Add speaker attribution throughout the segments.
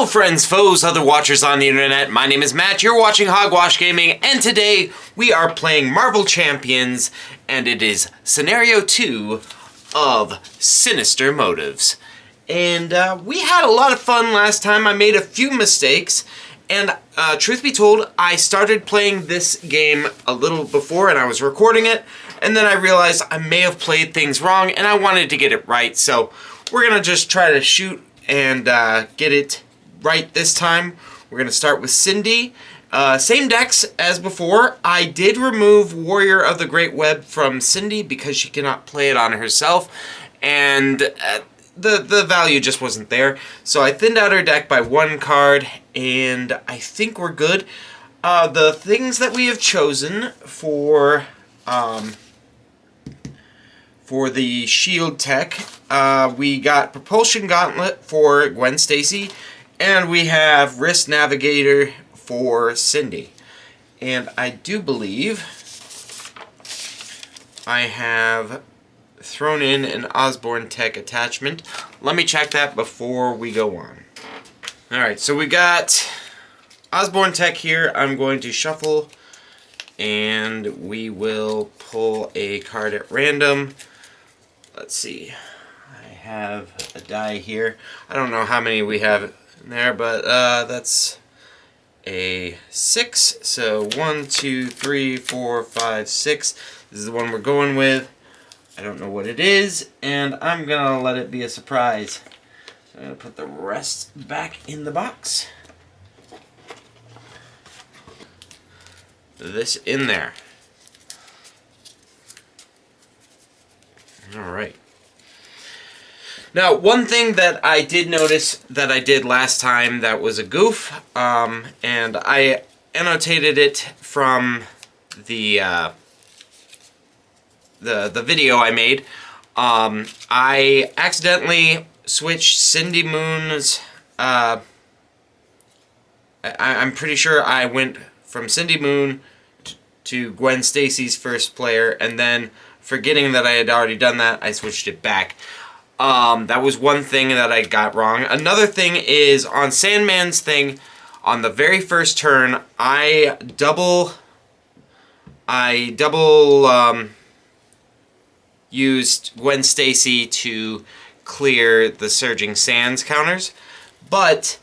Speaker 1: Hello friends, foes, other watchers on the internet. My name is Matt, you're watching Hogwash Gaming, and today we are playing Marvel Champions, and it is Scenario 2 of Sinister Motives. And we had a lot of fun last time. I made a few mistakes, and truth be told, I started playing this game a little before and I was recording it, and then I realized I may have played things wrong and I wanted to get it right, so we're gonna just try to shoot and get it right this time. We're going to start with Cindy. Same decks as before. I did remove Warrior of the Great Web from Cindy because she cannot play it on herself, and the value just wasn't there. So I thinned out her deck by one card, and I think we're good. The things that we have chosen for the shield tech, we got Propulsion Gauntlet for Gwen Stacy, and we have Wrist Navigator for Cindy. And I do believe I have thrown in an Osborne Tech attachment. Let me check that before we go on. Alright, so we got Osborne Tech here. I'm going to shuffle, and we will pull a card at random. Let's see. I have a die here. I don't know how many we have in there, but that's a 6. So 1, 2, 3, 4, 5, 6. This is the one we're going with. I don't know what it is, and I'm gonna let it be a surprise. So I'm gonna put the rest back in the box. This in there. Alright. Now, one thing that I did notice that I did last time that was a goof, and I annotated it from the video I made. I accidentally switched Cindy Moon's, I'm pretty sure I went from Cindy Moon to Gwen Stacy's first player, and then forgetting that I had already done that, I switched it back. That was one thing that I got wrong. Another thing is on Sandman's thing, on the very first turn, I double used Gwen Stacy to clear the Surging Sands counters, but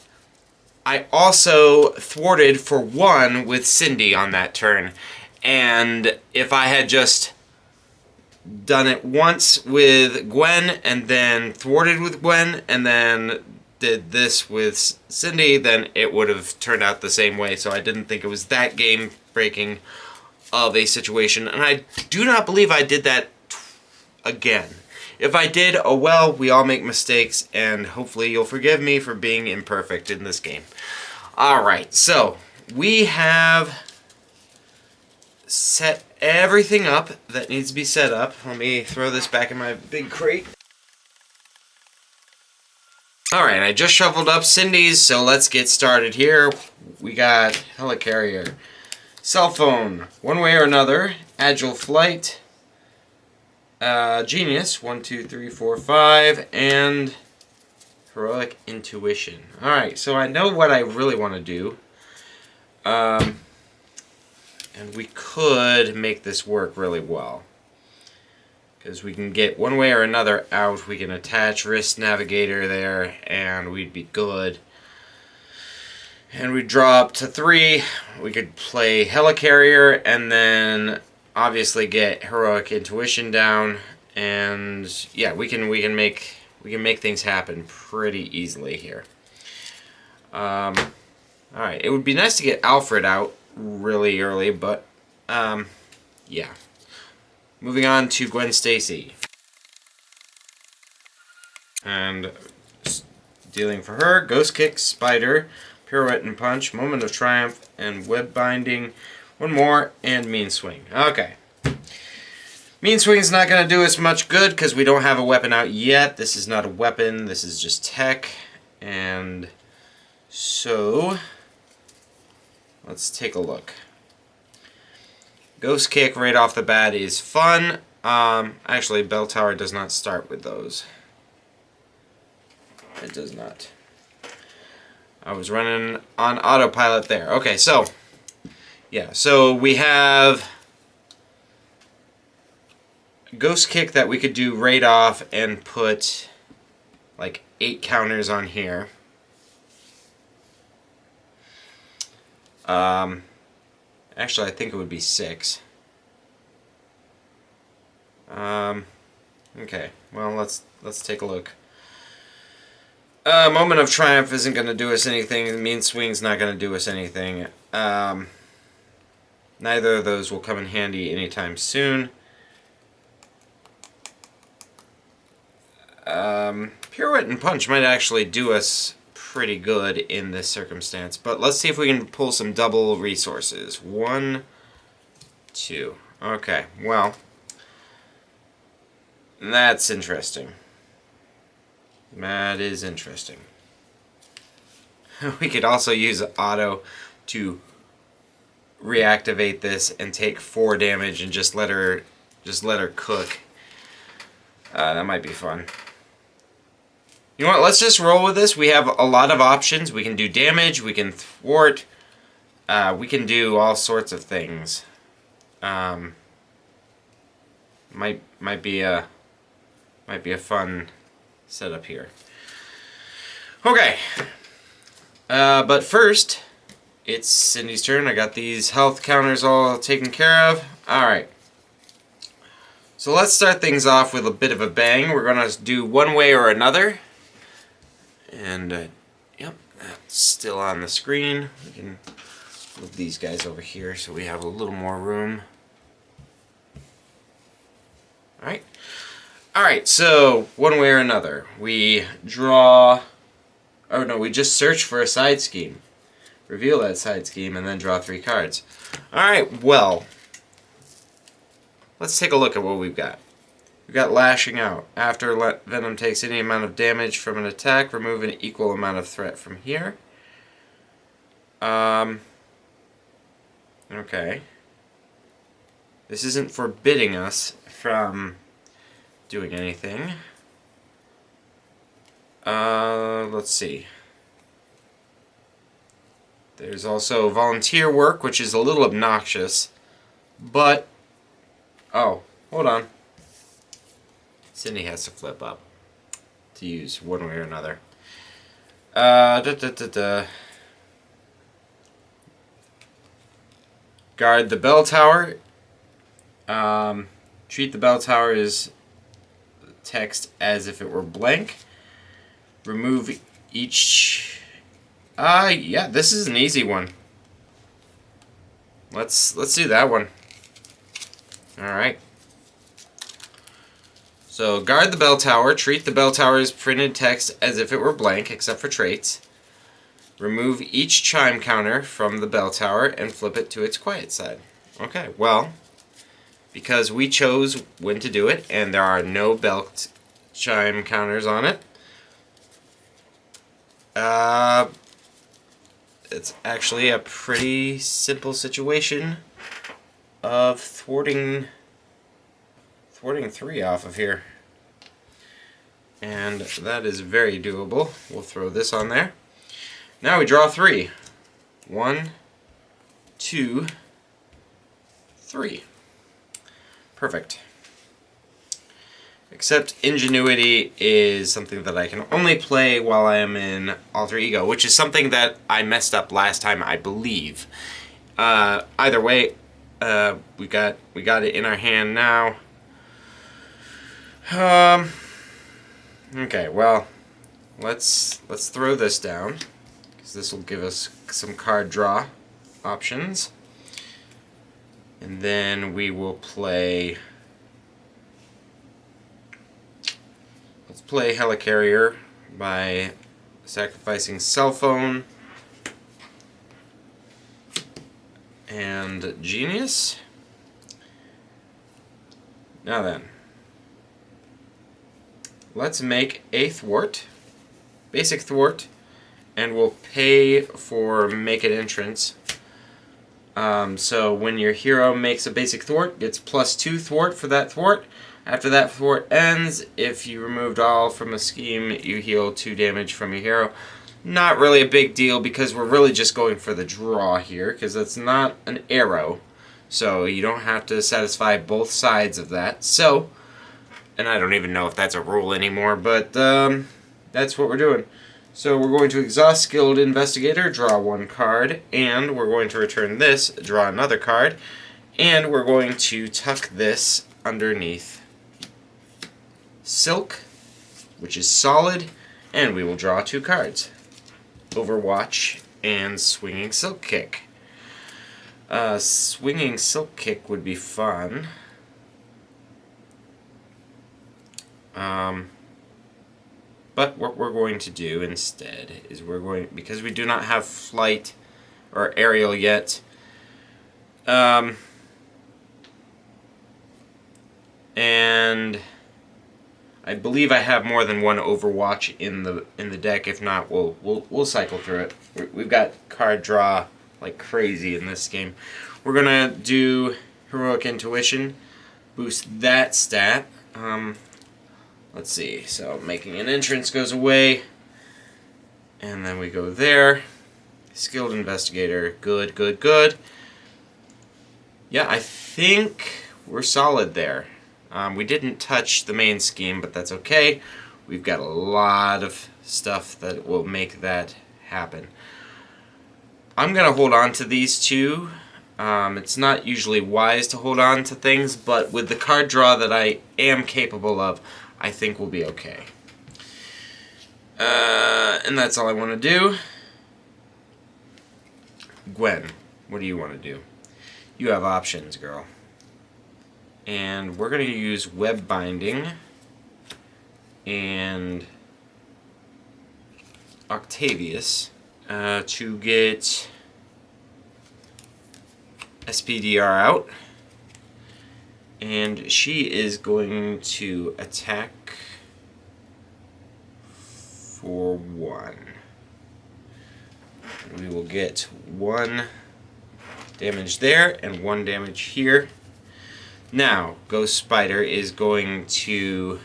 Speaker 1: I also thwarted for 1 with Cindy on that turn, and if I had just done it once with Gwen and then thwarted with Gwen and then did this with Cindy, then it would have turned out the same way. So I didn't think it was that game breaking of a situation, and I do not believe I did that again. If I did, oh well, we all make mistakes, and hopefully you'll forgive me for being imperfect in this game. Alright, so we have set everything up that needs to be set up. Let me throw this back in my big crate. Alright, I just shuffled up Cindy's, so let's get started here. We got Helicarrier, Cell Phone, One Way or Another, Agile Flight, Genius, 1, 2, 3, 4, 5, and Heroic Intuition. Alright, so I know what I really want to do. And we could make this work really well, because we can get One Way or Another out. We can attach Wrist Navigator there, and we'd be good. And we draw up to 3. We could play Helicarrier, and then obviously get Heroic Intuition down. And yeah, we can make things happen pretty easily here. All right, it would be nice to get Alfred out really early, but yeah. Moving on to Gwen Stacy. And dealing for her, Ghost Kick, Spider, Pirouette and Punch, Moment of Triumph, and Web Binding. One more, and Mean Swing. Okay. Mean Swing's not going to do us much good because we don't have a weapon out yet. This is not a weapon, this is just tech. And so let's take a look. Ghost Kick right off the bat is fun. Actually, Bell Tower does not start with those. It does not. I was running on autopilot there. Okay, so yeah, so we have Ghost Kick that we could do right off and put like 8 counters on here. Actually, I think it would be 6. Okay, well, let's take a look. Moment of Triumph isn't going to do us anything. Mean Swing's not going to do us anything. Neither of those will come in handy anytime soon. Pirouette and Punch might actually do us pretty good in this circumstance, but let's see if we can pull some double resources. 1, 2. Okay, well, that's interesting. That is interesting. We could also use auto to reactivate this and take 4 damage and just let her cook. That might be fun. You know what, let's just roll with this. We have a lot of options. We can do damage, we can thwart, we can do all sorts of things. Might be a fun setup here. Okay. But first, it's Cindy's turn. I got these health counters all taken care of. Alright. So let's start things off with a bit of a bang. We're going to do one way or another. And, yep, that's still on the screen. We can move these guys over here so we have a little more room. Alright. Alright, so one way or another. We draw... Oh no, we just search for a side scheme. Reveal that side scheme and then draw 3 cards. Alright, well, let's take a look at what we've got. We've got Lashing Out. After Venom takes any amount of damage from an attack, remove an equal amount of threat from here. Okay. This isn't forbidding us from doing anything. Let's see. There's also volunteer work, which is a little obnoxious, but... Oh, hold on. Cindy has to flip up to use one way or another. Guard the bell tower. Treat the bell tower as text as if it were blank. Remove each... yeah, this is an easy one. Let's do that one. Alright. So, guard the bell tower. Treat the bell tower's printed text as if it were blank, except for traits. Remove each chime counter from the bell tower and flip it to its quiet side. Okay, well, because we chose when to do it, and there are no bell chime counters on it, it's actually a pretty simple situation of thwarting 3 off of here. And that is very doable. We'll throw this on there. Now we draw 3. 1, 2, 3. Perfect. Except Ingenuity is something that I can only play while I am in Alter Ego, which is something that I messed up last time, I believe. Either way, we got it in our hand now. Okay, well, let's throw this down, because this will give us some card draw options. And then we will play... Let's play Helicarrier by sacrificing Cell Phone and Genius. Now then, let's make a thwart, basic thwart, and we'll pay for make an entrance. So when your hero makes a basic thwart, gets +2 thwart for that thwart. After that thwart ends, if you removed all from a scheme, you heal 2 damage from your hero. not really a big deal because we're really just going for the draw here, because that's not an arrow. So you don't have to satisfy both sides of that. So, and I don't even know if that's a rule anymore, but that's what we're doing. So we're going to exhaust Skilled Investigator, draw one card, and we're going to return this, draw another card, and we're going to tuck this underneath Silk, which is solid, and we will draw two cards. Overwatch and Swinging Silk Kick. Swinging Silk Kick would be fun. But what we're going to do instead is because we do not have flight or aerial yet, and I believe I have more than one Overwatch in the deck. If not, we'll cycle through it. We've got card draw like crazy in this game. We're gonna do Heroic Intuition, boost that stat. Let's see. So making an entrance goes away, and then we go there. Skilled Investigator, good, good, good. Yeah, I think we're solid there. We didn't touch the main scheme, but that's okay. We've got a lot of stuff that will make that happen. I'm going to hold on to these two. It's not usually wise to hold on to things, but with the card draw that I am capable of, I think we'll be okay. And that's all I want to do. Gwen, what do you want to do? You have options, girl. And we're going to use Web Binding and Octavius to get SPDR out. And she is going to attack for 1. We will get 1 damage there and 1 damage here. Now, Ghost Spider is going to...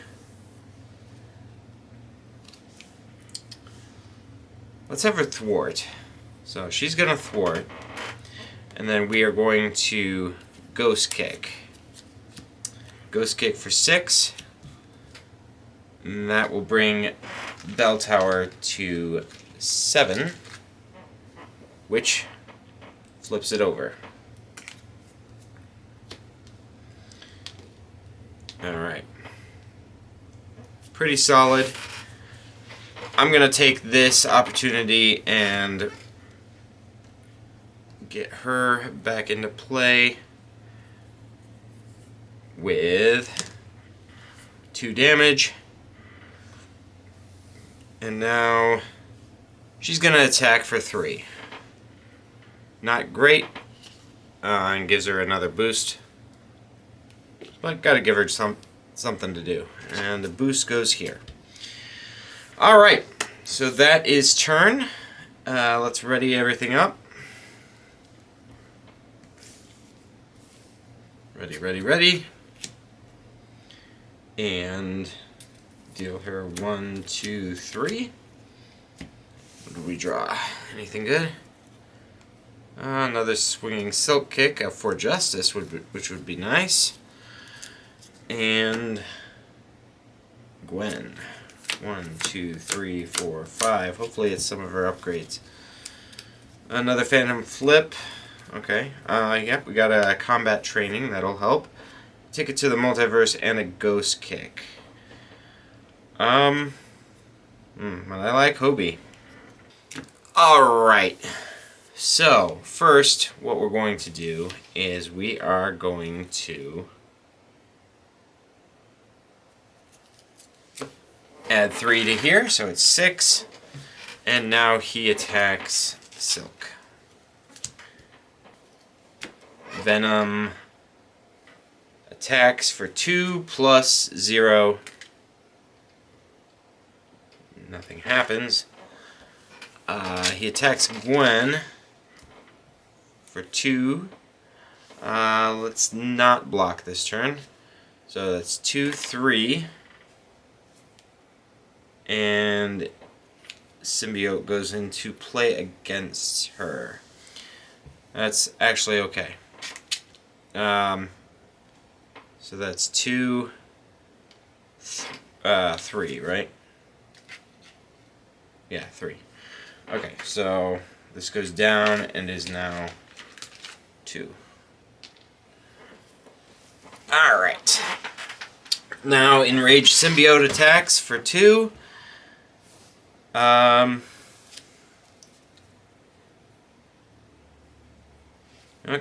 Speaker 1: Let's have her thwart. So she's going to thwart. And then we are going to Ghost Kick. Ghost Kick for 6. And that will bring Bell Tower to 7. Which flips it over. Alright. Pretty solid. I'm going to take this opportunity and get her back into play with 2 damage. And now she's going to attack for 3. Not great. And gives her another boost. But gotta give her something to do. And the boost goes here. Alright, so that is turn. Let's ready everything up. Ready, ready, ready. And deal her 1, 2, 3. What do we draw? Anything good? Another Swinging Silk Kick for Justice, which would be nice. And Gwen. 1, 2, 3, 4, 5. Hopefully it's some of her upgrades. Another Phantom Flip. Okay. Yep, we got a Combat Training. That'll help. Ticket to the Multiverse and a Ghost Kick. I like Hobie. Alright. So, first, what we're going to do is we are going to add 3 to here, so it's 6. And now he attacks Silk. Venom attacks for 2 plus 0. Nothing happens. He attacks Gwen for 2. Let's not block this turn. So that's 2, 3. And symbiote goes into play against her. That's actually okay. So that's 2, 3, right? Yeah, 3. Okay, so this goes down and is now 2. Alright. Now enraged symbiote attacks for 2.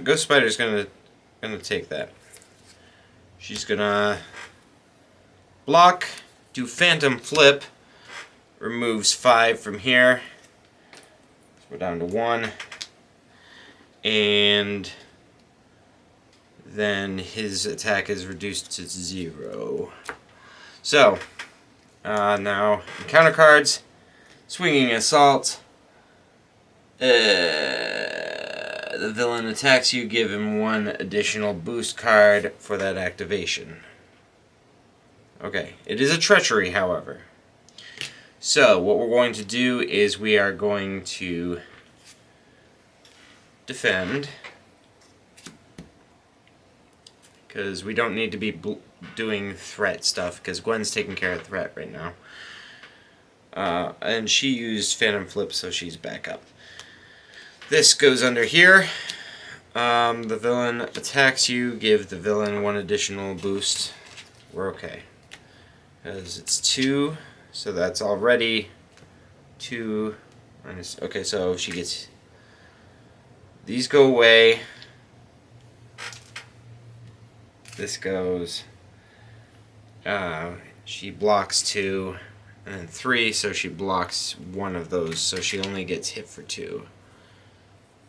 Speaker 1: Ghost Spider's gonna take that. She's gonna block, do Phantom Flip, removes 5 from here. So we're down to 1. And then his attack is reduced to 0. So, now encounter cards, Swinging Assault. The villain attacks you, give him 1 additional boost card for that activation. Okay, it is a treachery, however. So, what we're going to do is we are going to defend, because we don't need to be doing threat stuff, because Gwen's taking care of threat right now. And she used Phantom Flip, so she's back up. This goes under here. The villain attacks you, give the villain 1 additional boost. We're okay. Because it's 2, so that's already 2 minus... Okay, so she gets... These go away. This goes... she blocks 2, and then 3, so she blocks 1 of those, so she only gets hit for 2.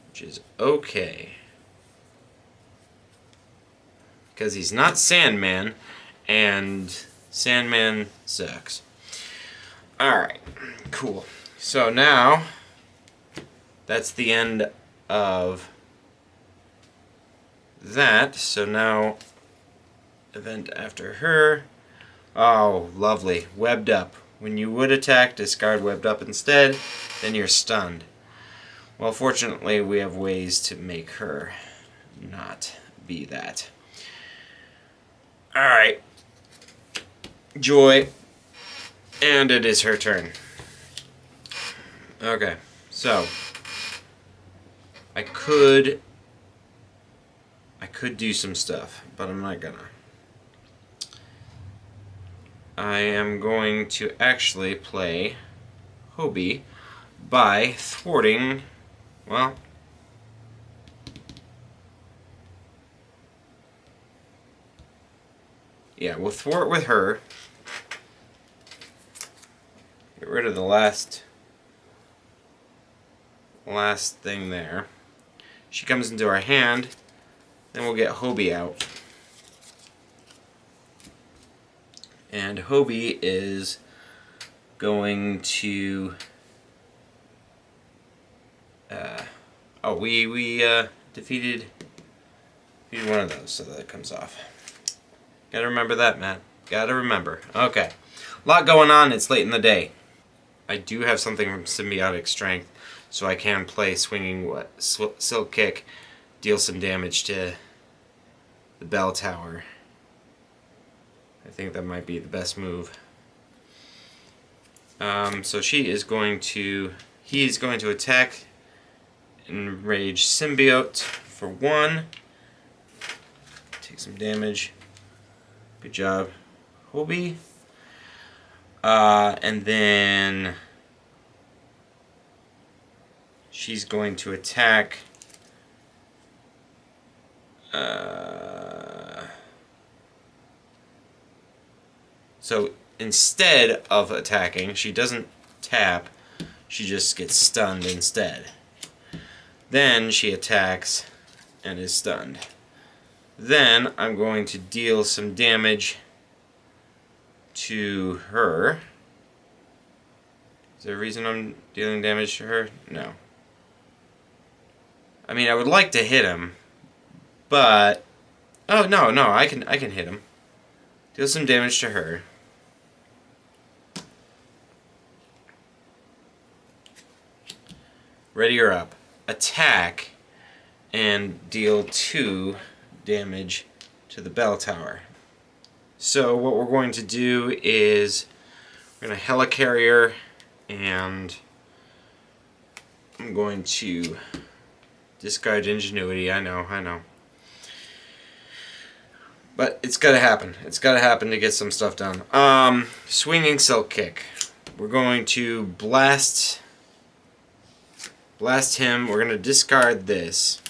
Speaker 1: Which is okay. Because he's not Sandman, and Sandman sucks. Alright, cool. So now, that's the end of that. So now, event after her. Oh, lovely. Webbed Up. When you would attack, discard Webbed Up instead, then you're stunned. Well, fortunately, we have ways to make her not be that. Alright. Joy. And it is her turn. Okay, so I could do some stuff, but I'm not gonna. I am going to actually play Hobie by thwarting, well, yeah, we'll thwart with her. Get rid of the last thing there. She comes into our hand, then we'll get Hobie out. And Hobie is going to we defeated one of those, so that comes off. Gotta remember that, Matt. Gotta remember. Okay. A lot going on, it's late in the day. I do have something from Symbiotic Strength, so I can play Swinging Silk Kick, deal some damage to the bell tower. I think that might be the best move. So he is going to attack Enraged Symbiote for 1. Take some damage. Good job, Hobie. And then she's going to attack so instead of attacking, she doesn't tap, she just gets stunned instead. Then she attacks and is stunned. Then I'm going to deal some damage to her. Is there a reason I'm dealing damage to her? No. I mean, I would like to hit him, but oh no, I can hit him. Deal some damage to her. Ready or up. Attack and deal 2 damage to the bell tower. So what we're going to do is we're going to helicarrier, and I'm going to discard ingenuity. I know. But it's gotta happen. It's gotta happen to get some stuff done. Swinging silk kick. We're going to blast him. We're gonna discard this.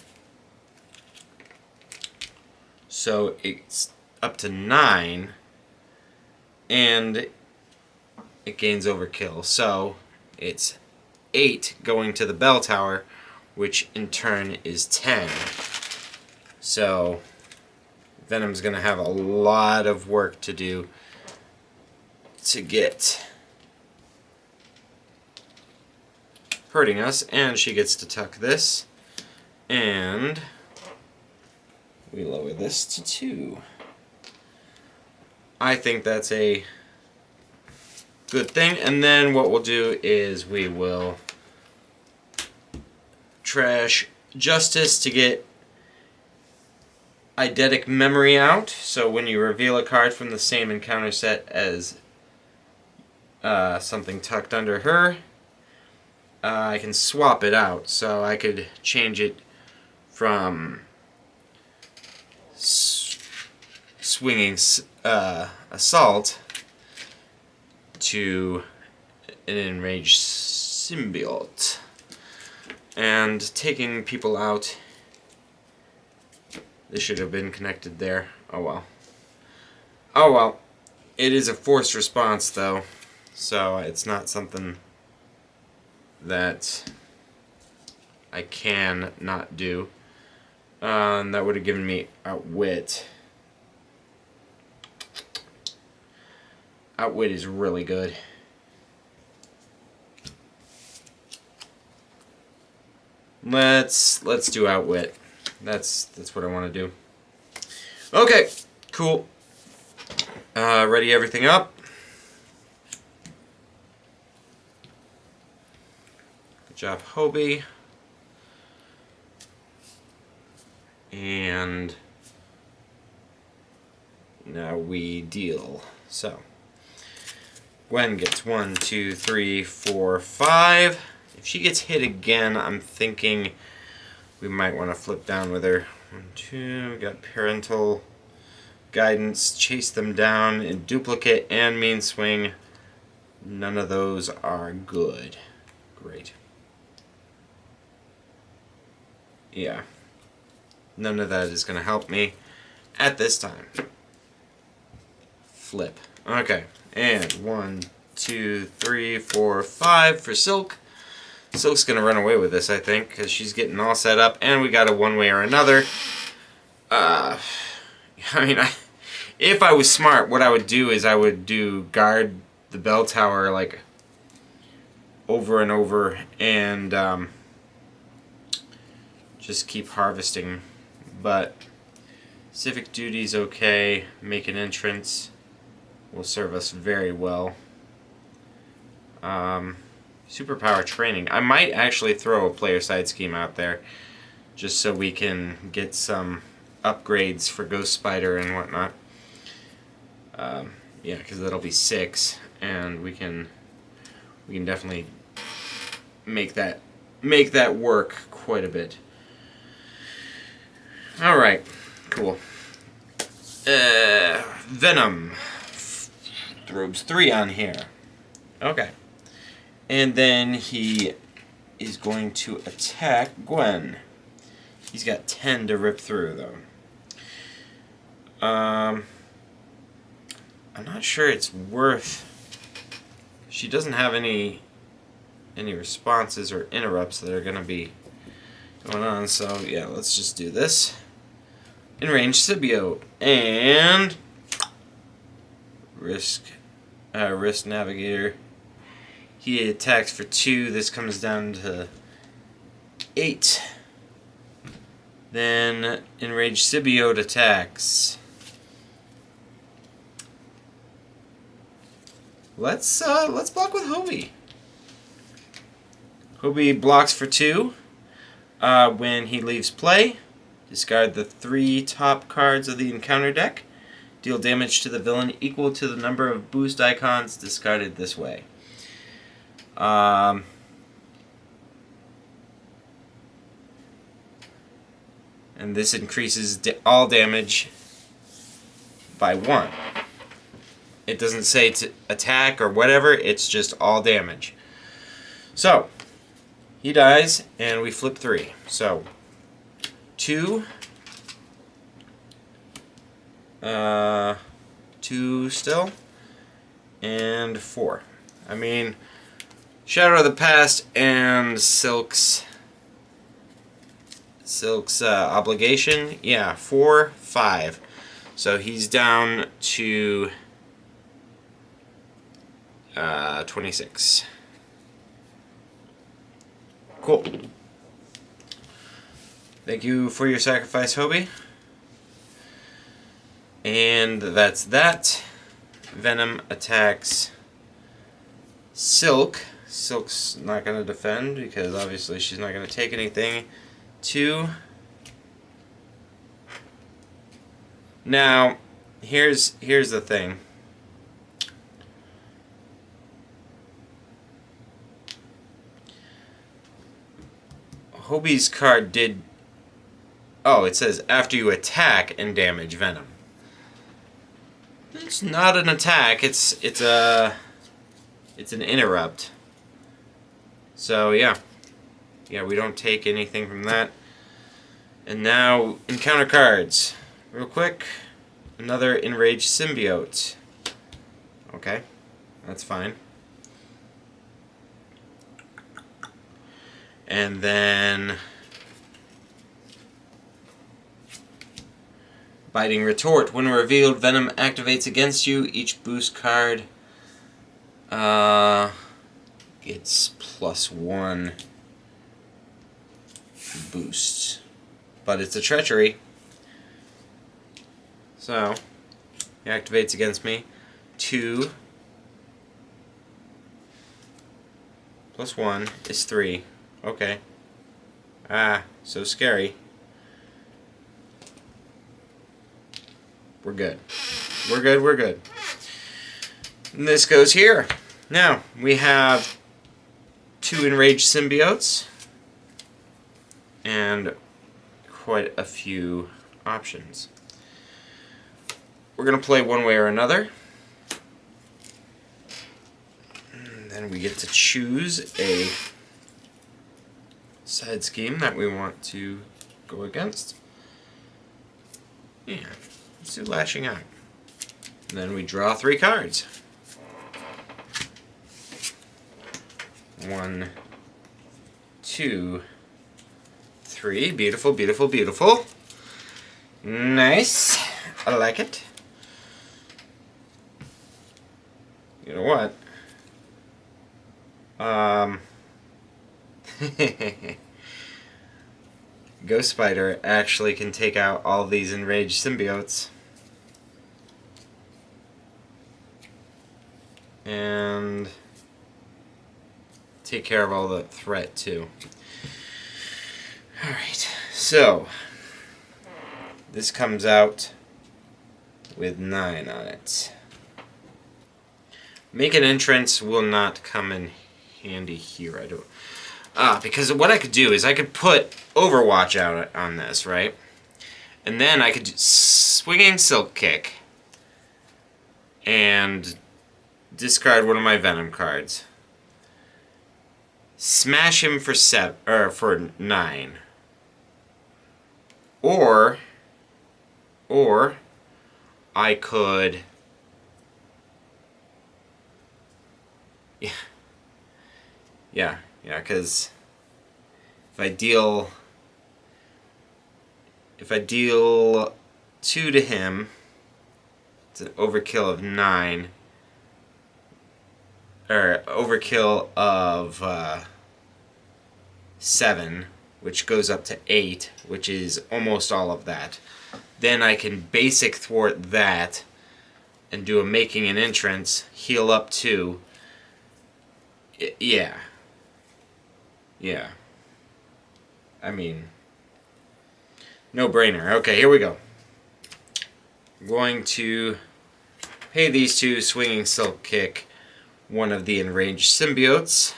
Speaker 1: So it's up to 9, and it gains overkill. So it's 8 going to the bell tower, which in turn is 10. So Venom's gonna have a lot of work to do to get hurting us, and she gets to tuck this, and we lower this to 2. I think that's a good thing. And then what we'll do is we will trash Justice to get eidetic memory out. So when you reveal a card from the same encounter set as something tucked under her, I can swap it out. So I could change it from swinging assault to an enraged symbiote. And taking people out, this should have been connected there. Oh well. Oh well. It is a forced response though, so it's not something that I can not do. And that would have given me Outwit. Outwit is really good. Let's do Outwit. That's what I want to do. Okay, cool. Ready everything up. Good job, Hobie. And now we deal. So Gwen gets 1, 2, 3, 4, 5. If she gets hit again, I'm thinking we might want to flip down with her. 1, 2, we got parental guidance, chase them down in duplicate and mean swing. None of those are good. Great. Yeah. None of that is going to help me at this time. Flip. Okay. And 1, 2, 3, 4, 5 for Silk. Silk's going to run away with this, I think, because she's getting all set up, and we got a one way or another. I mean, if I was smart, what I would do is I would guard the bell tower, like, over and over, and just keep harvesting. But civic duty's okay. Make an entrance will serve us very well. Superpower training. I might actually throw a player side scheme out there just so we can get some upgrades for Ghost Spider and whatnot. Yeah, because that'll be 6, and we can definitely make that work quite a bit. All right, cool. Venom throws 3 on here. Okay. And then he is going to attack Gwen. He's got 10 to rip through, though. I'm not sure it's worth... She doesn't have any responses or interrupts that are going to be going on, so yeah, let's just do this. Enraged symbiote. And... Risk Navigator. He attacks for 2. This comes down to 8. Then Enraged Symbiote attacks. Let's block with Hobie. Hobie blocks for 2. When he leaves play, discard the 3 top cards of the encounter deck. Deal damage to the villain equal to the number of boost icons discarded this way. And this increases all damage by 1. It doesn't say to attack or whatever, it's just all damage. So, he dies, and we flip 3. So, 2, 2 still, and 4. I mean, Shadow of the Past and Silk's obligation, yeah, 4, 5. So he's down to 26. Cool. Thank you for your sacrifice, Hobie. And that's that. Venom attacks Silk. Silk's not going to defend because obviously she's not going to take anything. 2. Now, here's the thing. Hobie's card did... Oh, it says after you attack and damage Venom. It's not an attack. It's an interrupt. So yeah, we don't take anything from that. And now encounter cards, real quick. Another enraged symbiote. Okay, that's fine. And then Biting Retort. When revealed, Venom activates against you. Each boost card gets +1 boost. But it's a treachery. So, he activates against me. 2 + 1 is 3. Okay. So scary. We're good. We're good, we're good. And this goes here. Now, we have 2 enraged symbiotes. And quite a few options. We're going to play one way or another. And then we get to choose a side scheme that we want to go against. Yeah, let's do Lashing Out. And then we draw 3 cards. 1, 2, 3. Beautiful, beautiful, beautiful. Nice. I like it. You know what? Ghost Spider actually can take out all these enraged symbiotes. And take care of all the threat too. Alright, so this comes out with 9 on it. Make an entrance will not come in handy here. I don't. Because what I could do is I could put Overwatch out on this, right? And then I could Swinging Silk Kick and discard one of my Venom cards. Smash him for 9. Or I could Yeah, because if I deal 2 to him, it's an overkill of 9, or overkill of 7, which goes up to 8, which is almost all of that. Then I can basic thwart that and do a making an entrance, heal up 2. Yeah. Yeah. I mean, no brainer. Okay, here we go. I'm going to pay these two Swinging Silk Kick one of the enraged symbiotes.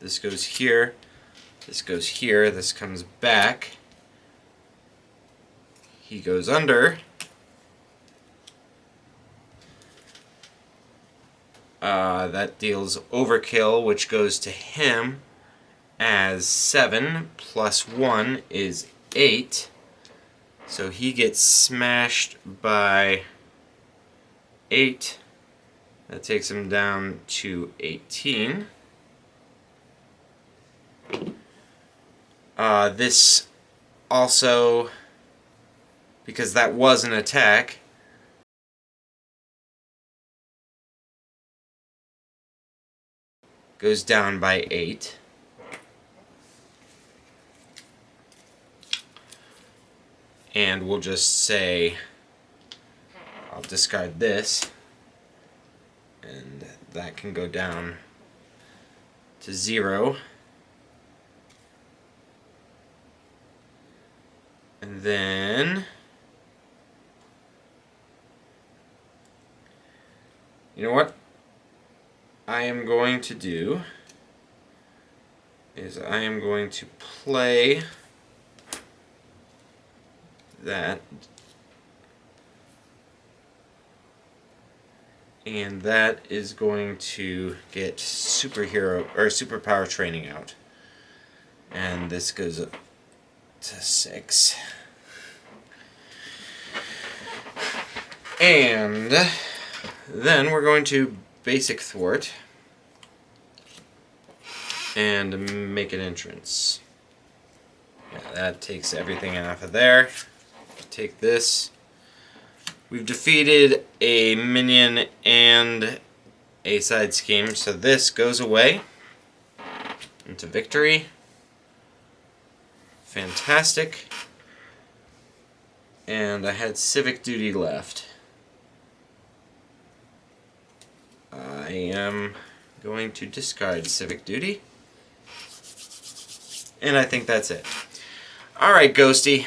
Speaker 1: This goes here. This goes here. This comes back. He goes under. That deals overkill, which goes to him as 7 plus 1 is 8. So he gets smashed by 8. That takes him down to 18. This also, because that was an attack, goes down by 8. And we'll just say, I'll discard this, and that can go down to 0. And then, you know what I am going to do is I am going to play that, and that is going to get superhero or superpower training out, and this goes up to 6. And then we're going to basic thwart and make an entrance. Yeah, that takes everything off of there. Take this. We've defeated a minion and a side scheme, so this goes away into victory. Fantastic. And I had civic duty left. I am going to discard civic duty. And I think that's it. Alright, Ghosty.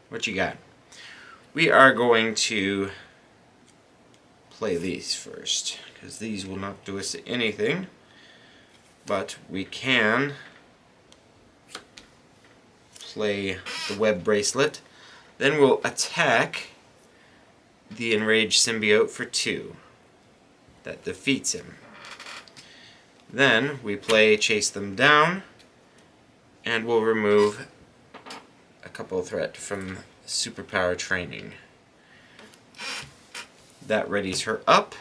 Speaker 1: What you got? We are going to play these first, because these will not do us anything. But we can play the web bracelet. Then we'll attack the enraged symbiote for 2. That defeats him. Then we play chase them down, and we'll remove a couple threat from superpower training. That readies her up.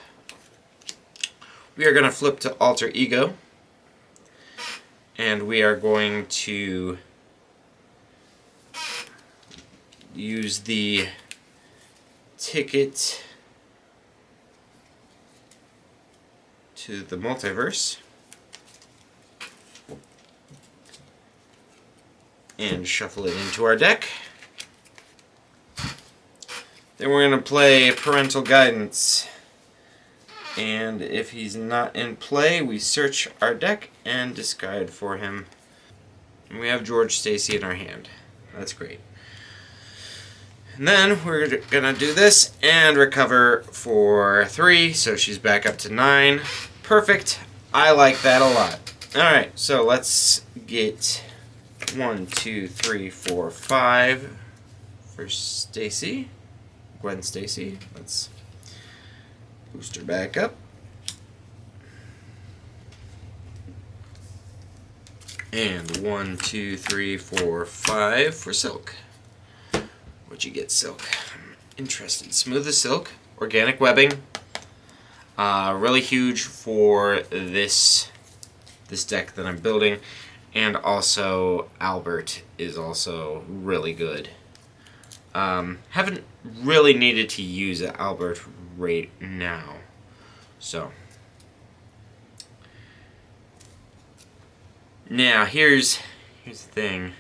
Speaker 1: We are going to flip to alter ego, and we are going to use the ticket to the multiverse and shuffle it into our deck. Then we're going to play parental guidance, and if he's not in play, we search our deck and discard for him. And we have George Stacy in our hand. That's great. And then we're going to do this and recover for 3, so she's back up to 9. Perfect. I like that a lot. Alright, so let's get 1, 2, 3, 4, 5 for Stacy. Gwen Stacy. Let's boost her back up. And 1, 2, 3, 4, 5 for Silk. What'd you get, Silk? I'm interested. Smooth as silk. Organic webbing. Really huge for this deck that I'm building. And also, Albert is also really good. Haven't really needed to use Albert right now. So. Now, here's the thing.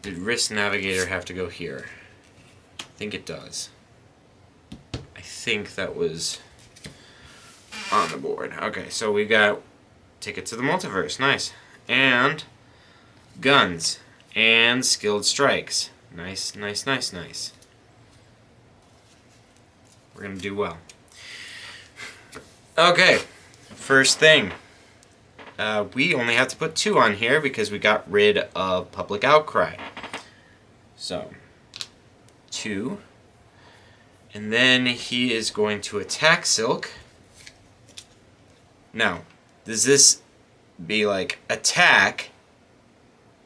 Speaker 1: Did Risk Navigator have to go here? I think it does. I think that was on the board. Okay, so we got Ticket to the Multiverse. Nice. And guns. And skilled strikes. Nice, nice, nice, nice. We're going to do well. Okay, first thing. We only have to put 2 on here because we got rid of Public Outcry. So, 2. And then he is going to attack Silk. Now, does this be like attack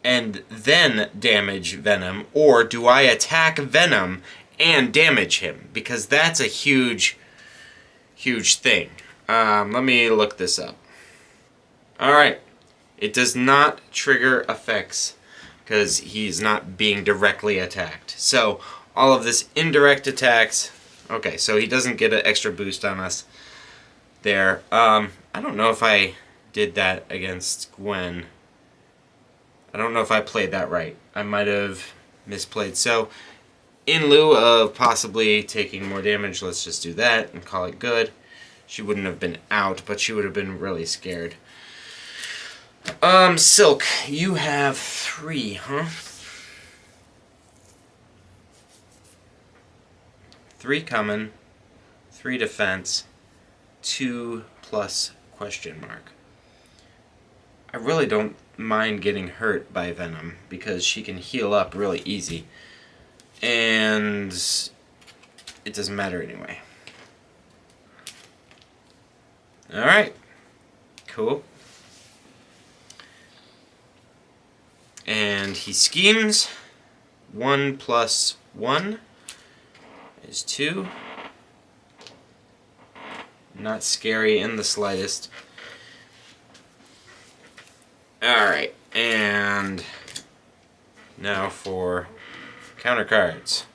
Speaker 1: and then damage Venom, or do I attack Venom and damage him? Because that's a huge, huge thing. Let me look this up. Alright, it does not trigger effects because he's not being directly attacked. So, all of this indirect attacks, okay, so he doesn't get an extra boost on us there. I don't know if I did that against Gwen. I don't know if I played that right. I might have misplayed. So, in lieu of possibly taking more damage, let's just do that and call it good. She wouldn't have been out, but she would have been really scared. Silk, you have 3, huh? 3 common, 3 defense, 2 plus question mark. I really don't mind getting hurt by Venom because she can heal up really easy. And it doesn't matter anyway. Alright. Cool. And he schemes. 1 plus 1 is 2. Not scary in the slightest. Alright, and now for counter cards.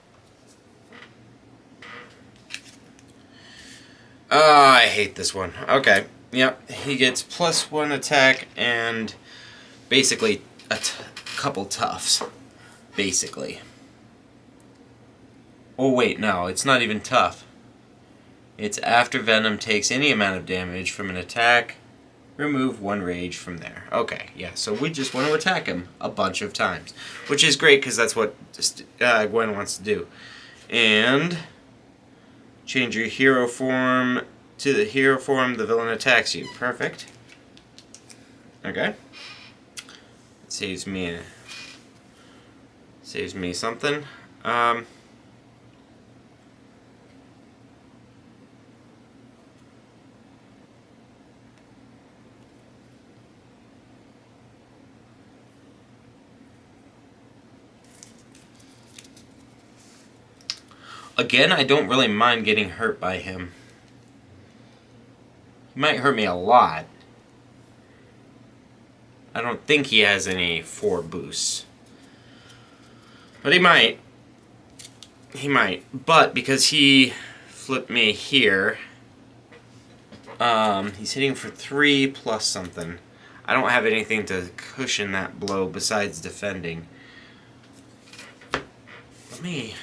Speaker 1: Oh, I hate this one. Okay, yep, he gets +1 attack and basically a couple toughs. Basically. Oh wait, no, it's not even tough. It's after Venom takes any amount of damage from an attack, remove 1 rage from there. Okay, yeah, so we just want to attack him a bunch of times, which is great because that's what Gwen wants to do. And change your hero form to the hero form the villain attacks you. Perfect. Okay. It saves me something. Again, I don't really mind getting hurt by him. He might hurt me a lot. I don't think he has any 4 boosts. But he might. He might. But because he flipped me here, he's hitting for 3 plus something. I don't have anything to cushion that blow besides defending. Let me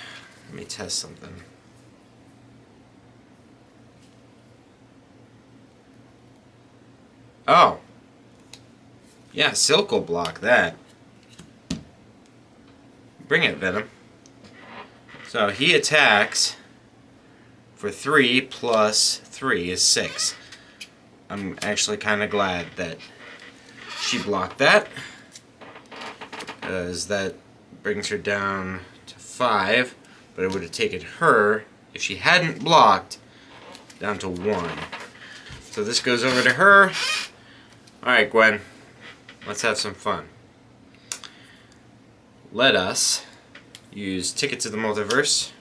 Speaker 1: test something. Oh. Yeah, Silk will block that. Bring it, Venom. So he attacks for 3 plus 3 is 6. I'm actually kind of glad that she blocked that, because that brings her down to 5. But it would have taken her, if she hadn't blocked, down to 1. So this goes over to her. Alright, Gwen. Let's have some fun. Let us use Ticket to the Multiverse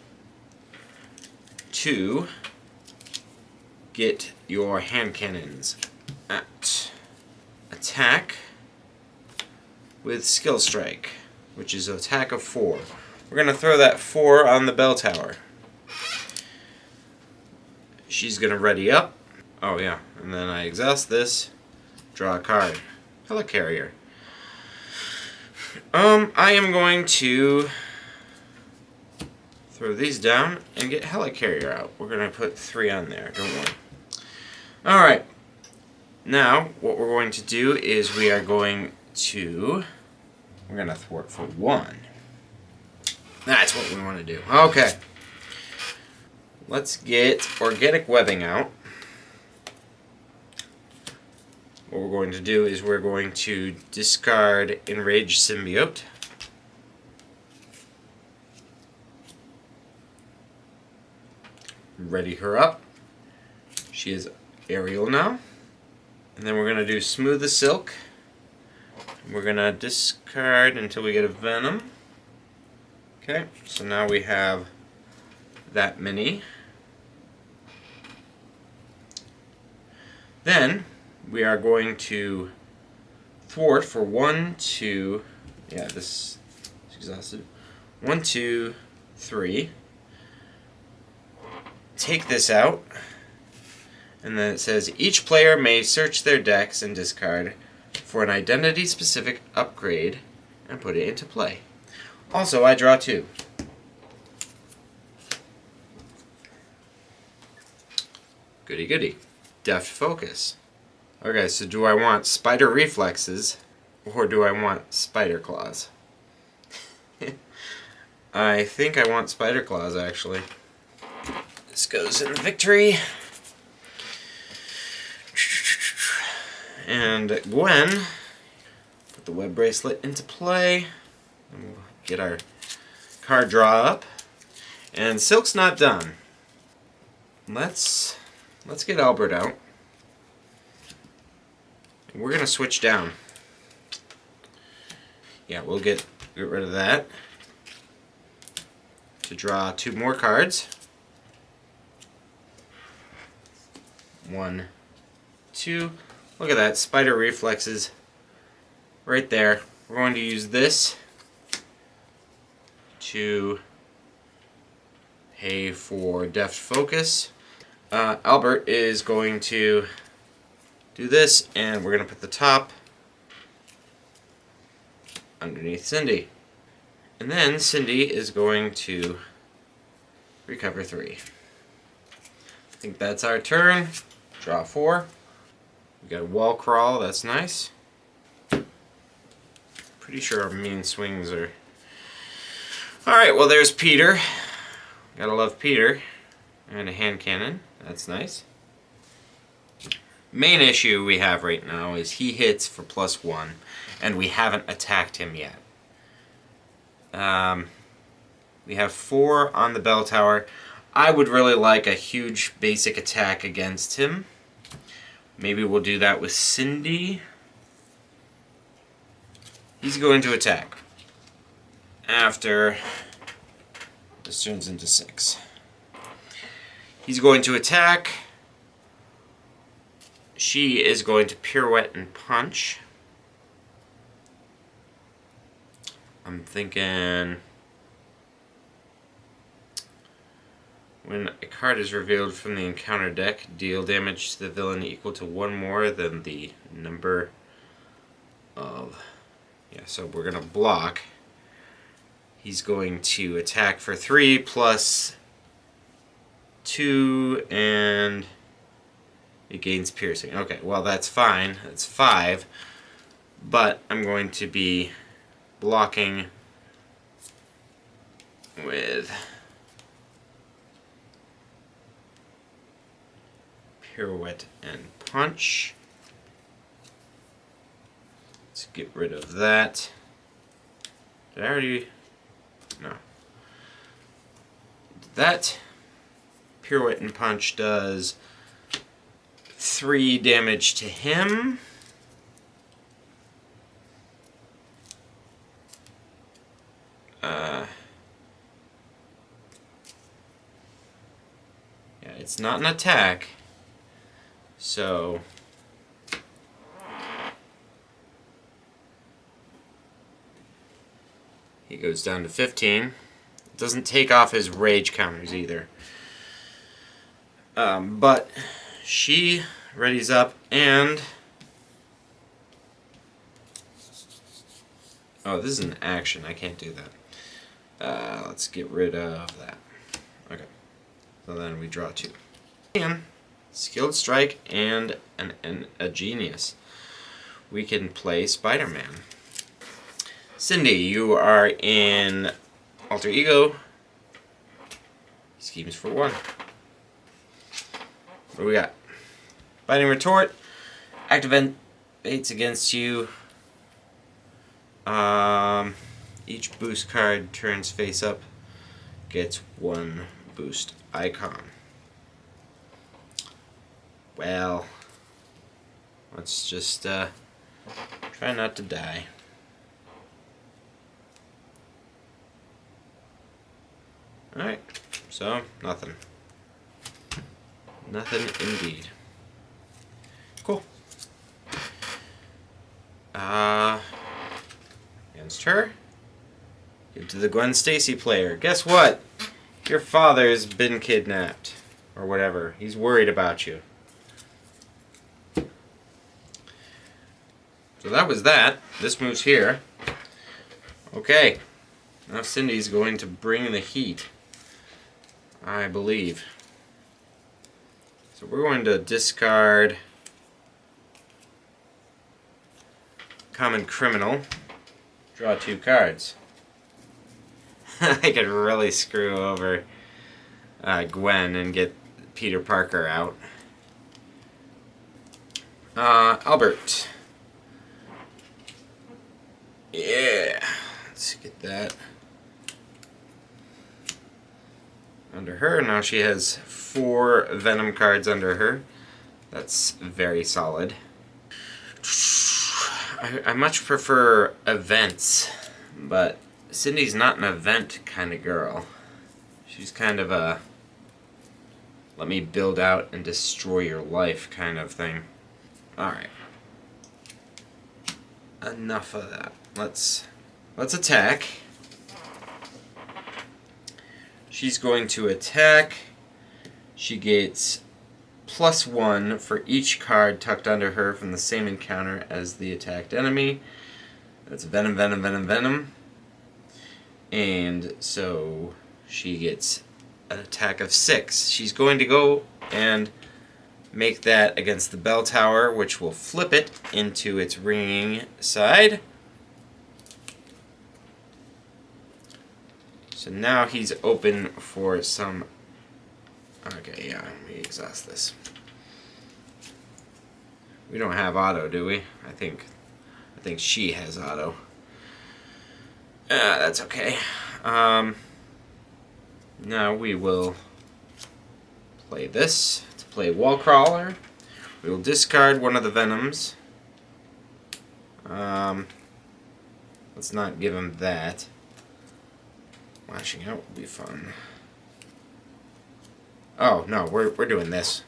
Speaker 1: to get your hand cannons at attack with Skill Strike, which is an attack of 4. We're going to throw that 4 on the bell tower. She's going to ready up. Oh yeah, and then I exhaust this, draw a card. Helicarrier. I am going to throw these down and get Helicarrier out. We're going to put 3 on there, don't worry. Alright, now what we're going to do is we're going to thwart for 1. That's what we want to do. Okay. Let's get Organic Webbing out. What we're going to do is we're going to discard Enraged Symbiote. Ready her up. She is aerial now. And then we're going to do Smooth the Silk. We're going to discard until we get a Venom. Okay, so now we have that many. Then we are going to thwart for 1, 2, yeah, this is exhausted. 1, 2, 3. Take this out, and then it says each player may search their decks and discard for an identity-specific upgrade and put it into play. Also, I draw 2. Goody goody. Deft Focus. Okay, so do I want Spider Reflexes or do I want Spider Claws? I think I want Spider Claws, actually. This goes in Victory. And Gwen, put the Web Bracelet into play. And we'll get our card draw up. And Silk's not done. Let's get Albert out. We're gonna switch down. Yeah, we'll get rid of that. To draw 2 more cards. 1, 2. Look at that, Spider Reflexes right there. We're going to use this to pay for Deft Focus. Albert is going to do this, and we're going to put the top underneath Cindy. And then Cindy is going to recover 3. I think that's our turn. Draw 4. We got a Wall Crawl, that's nice. Pretty sure our mean swings are... Alright, well there's Peter. Gotta love Peter. And a hand cannon, that's nice. Main issue we have right now is he hits for +1, and we haven't attacked him yet. We have 4 on the bell tower. I would really like a huge basic attack against him. Maybe we'll do that with Cindy. He's going to attack. After this turns into 6. He's going to attack. She is going to pirouette and punch. I'm thinking when a card is revealed from the encounter deck, deal damage to the villain equal to 1 more than the number of... Yeah, so we're going to block. He's going to attack for 3 plus 2, and it gains piercing. Okay, well that's fine. That's 5. But I'm going to be blocking with pirouette and punch. Let's get rid of that. Did I already? No. That pirouette and punch does 3 damage to him. Yeah, it's not an attack, so he goes down to 15. It doesn't take off his rage counters either. But she readies up, and Oh, this is an action. I can't do that. Let's get rid of that. Okay. So then we draw 2. And skilled strike and a genius. We can play Spider-Man. Cindy, you are in Alter Ego. Schemes for 1. What do we got? Biting Retort. Activates against you. Each boost card turns face up. Gets 1 boost icon. Well, let's just try not to die. Alright, so nothing. Nothing indeed. Cool. Against her. Give to the Gwen Stacy player. Guess what? Your father's been kidnapped. Or whatever. He's worried about you. So that was that. This moves here. Okay. Now Cindy's going to bring the heat. I believe. So we're going to discard Common Criminal. Draw 2 cards. I could really screw over Gwen and get Peter Parker out. Albert. Yeah. Let's get that under her. Now she has 4 Venom cards under her. That's very solid. I much prefer events, but Cindy's not an event kind of girl. She's kind of a let me build out and destroy your life kind of thing. Alright. Enough of that. Let's attack. She's going to attack. She gets +1 for each card tucked under her from the same encounter as the attacked enemy. That's Venom, Venom, Venom, Venom. And so she gets an attack of 6. She's going to go and make that against the bell tower, which will flip it into its ringing side. So now he's open for some... Okay, yeah, let me exhaust this. We don't have auto, do we? I think she has auto. That's okay. Now we will play this. To play Wall Crawler, we will discard one of the Venoms. Let's not give him that. Lashing out will be fun. Oh, no, we're doing this.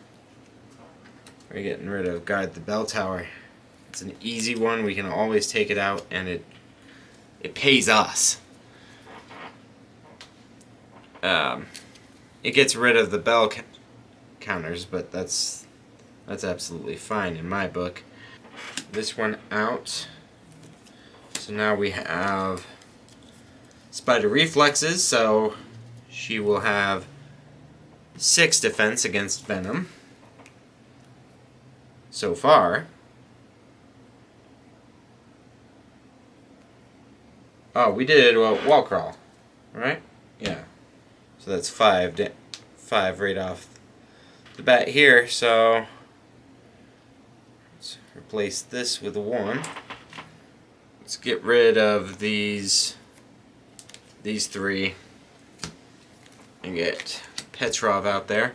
Speaker 1: We're getting rid of Guard the Bell Tower. It's an easy one. We can always take it out, and it pays us. It gets rid of the bell counters, but that's absolutely fine in my book. This one out. So now we have Spider Reflexes, so she will have 6 defense against Venom. So far. Oh, we did Wall Crawl, right? Yeah. So that's 5 right off the bat here, so let's replace this with a 1. Let's get rid of these 3 and get Petrov out there.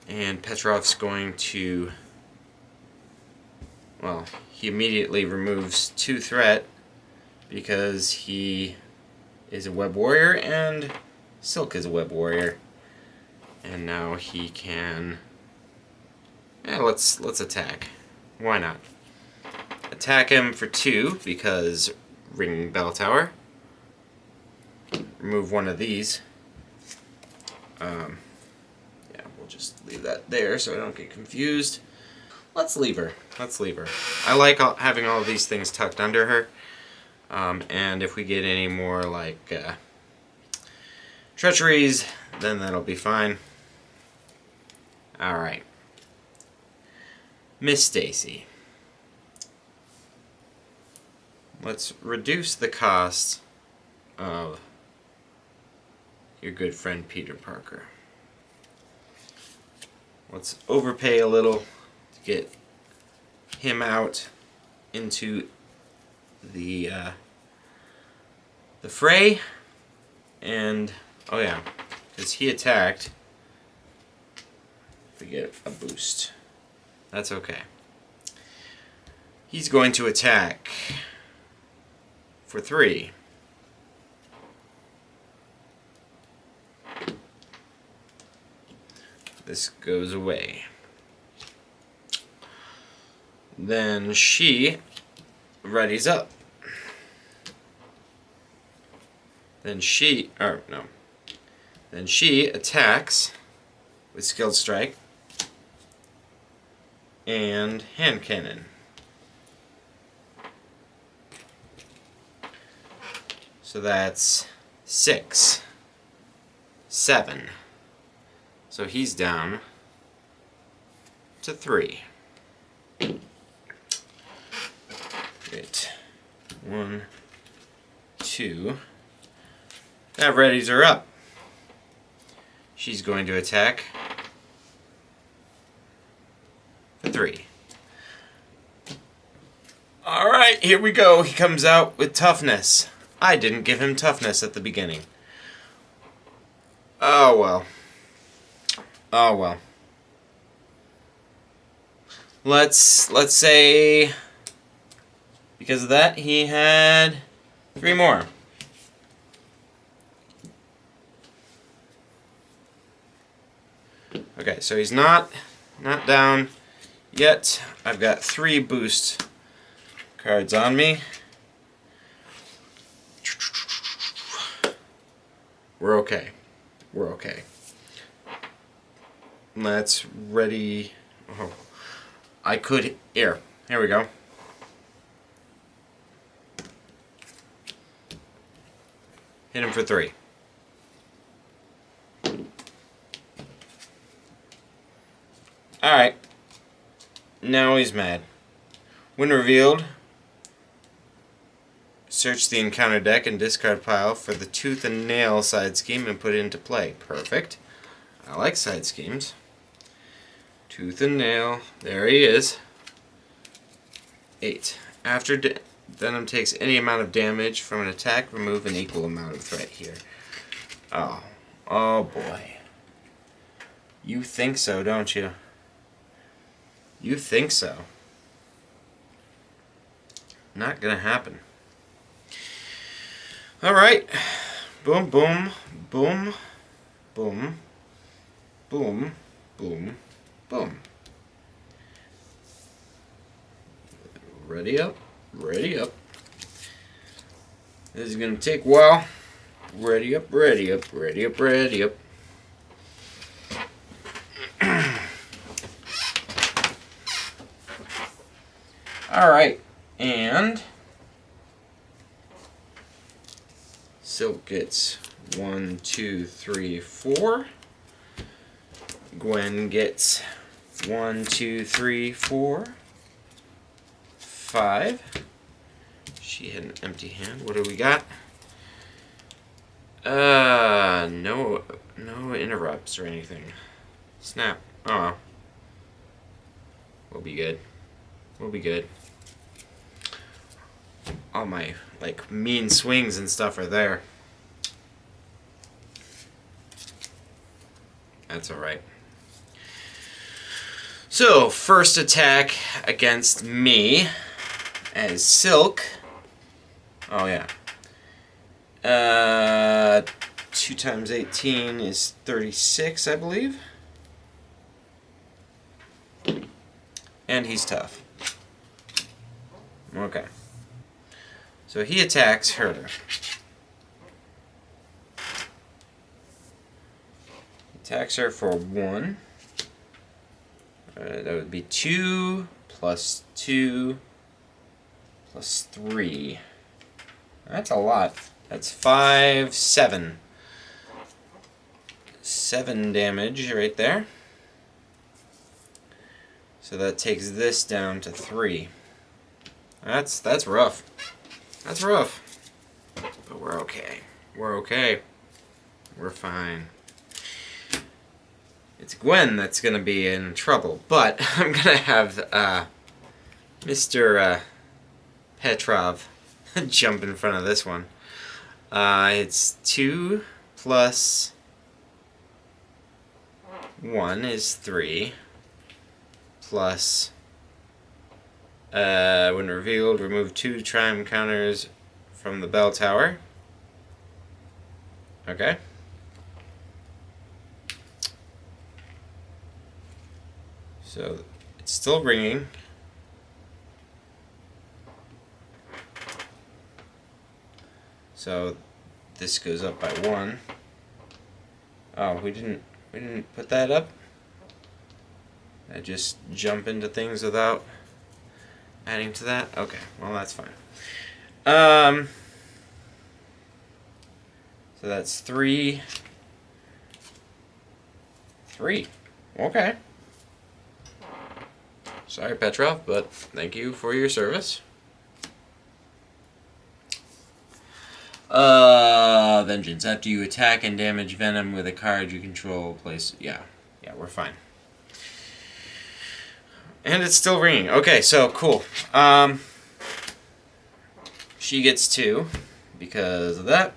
Speaker 1: And Petrov's going to, well, he immediately removes 2 threat because he is a web warrior and Silk is a web warrior. And now he can, let's attack. Why not? Attack him for 2 because ringing bell tower. Remove one of these. Yeah, we'll just leave that there so I don't get confused. Let's leave her. I like having all of these things tucked under her. And if we get any more like treacheries, then that'll be fine. Alright. Miss Stacy. Let's reduce the cost of your good friend Peter Parker. Let's overpay a little to get him out into the fray. And oh yeah, because he attacked, we get a boost. That's okay. He's going to attack for 3. This goes away. Then she readies up. Then she attacks with Skilled Strike and Hand Cannon. So that's 6, 7. So he's down to 3. Great. 1, 2. That readies her up. She's going to attack for 3. Alright, here we go. He comes out with toughness. I didn't give him toughness at the beginning. Oh well. Oh well. Let's say because of that he had 3 more. Okay, so he's not down yet. I've got 3 boost cards on me. We're okay. We're okay. Let's ready. Oh, I could. Here we go. Hit him for 3. Alright. Now he's mad. When revealed, search the encounter deck and discard pile for the Tooth and Nail side scheme and put it into play. Perfect. I like side schemes. Tooth and Nail. There he is. 8. After Venom takes any amount of damage from an attack, remove an equal amount of threat here. Oh. Oh boy. You think so, don't you? You think so. Not gonna happen. Alright. Boom, boom, boom, boom, boom, boom, boom. Ready up, ready up. This is gonna take a while. Ready up, ready up, ready up, ready up. Alright, and Silk gets 1, 2, 3, 4. Gwen gets 1, 2, 3, 4, 5. She had an empty hand. What do we got? No interrupts or anything. Snap. Oh. We'll be good. We'll be good. All my, like, mean swings and stuff are there. That's alright. So, first attack against me as Silk. Oh, yeah. 2 times 18 is 36, I believe. And he's tough. Okay. So he attacks her. Attacks her for 1. That would be 2 plus 2 plus 3. That's a lot. That's 5, 7. 7 damage right there. So that takes this down to 3. That's rough. That's rough. But we're okay. We're okay. We're fine. It's Gwen that's gonna be in trouble, but I'm gonna have Mr. Petrov jump in front of this one. It's 2 plus 1 is 3. Plus, when revealed, remove 2 chime counters from the bell tower. Okay. So, it's still ringing. So, this goes up by 1. Oh, we didn't put that up? I just jump into things without adding to that? Okay, well that's fine. So that's 3. 3. Okay. Sorry, Petrov, but thank you for your service. Vengeance. After you attack and damage Venom with a card you control, place... Yeah, we're fine. And it's still ringing. Okay, so cool. She gets 2 because of that.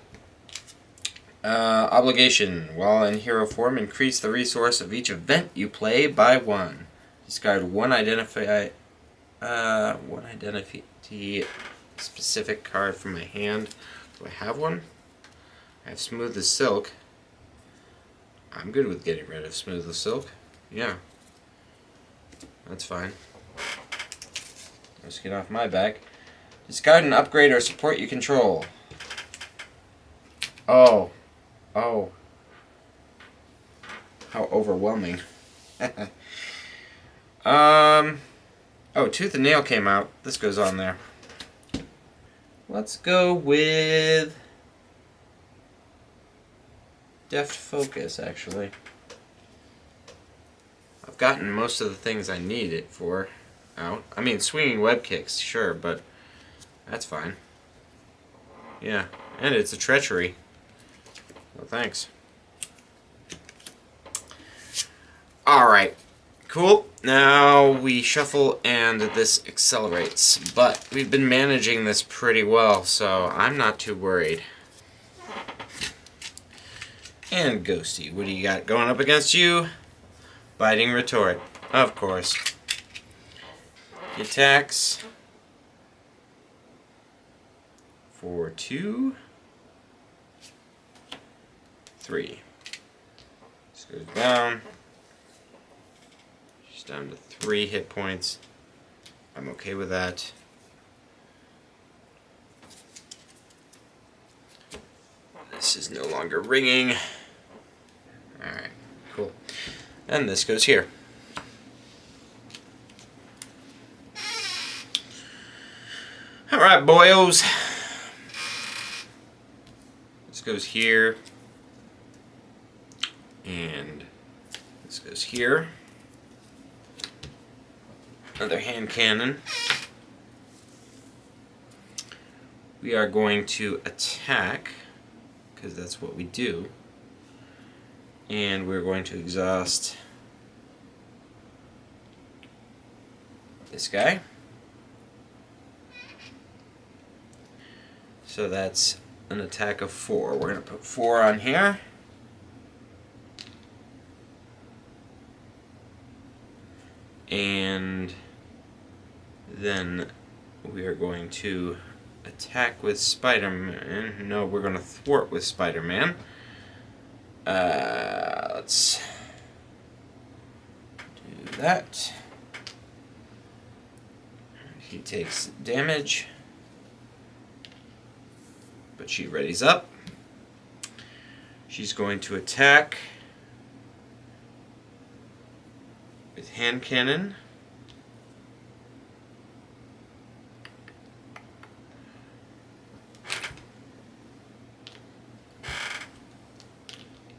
Speaker 1: Obligation. While in hero form, increase the resource of each event you play by 1. Discard one identity specific card from my hand. Do I have one? I have Smooth as Silk. I'm good with getting rid of Smooth as Silk. Yeah. That's fine. Let's get off my back. Discard an upgrade or support you control. Oh. Oh. How overwhelming. Oh, Tooth and Nail came out. This goes on there. Let's go with Deft Focus, actually. I've gotten most of the things I need it for out. I mean, Swinging Web Kicks, sure, but that's fine. Yeah, and it's a Treachery. Well, thanks. Alright, cool. Now we shuffle and this accelerates. But we've been managing this pretty well, so I'm not too worried. And Ghosty, what do you got going up against you? Biting Retort, of course. He attacks for 2, 3. This goes down. She's down to 3 hit points. I'm okay with that. This is no longer ringing. Alright, cool. And this goes here. Alright, boyos. This goes here. And this goes here. Another hand cannon. We are going to attack, because that's what we do. And we're going to exhaust this guy. So that's an attack of 4. We're going to put 4 on here. And then we are going to attack with Spider-Man. No, we're going to thwart with Spider-Man. Let's do that. He takes damage, but she readies up. She's going to attack with hand cannon.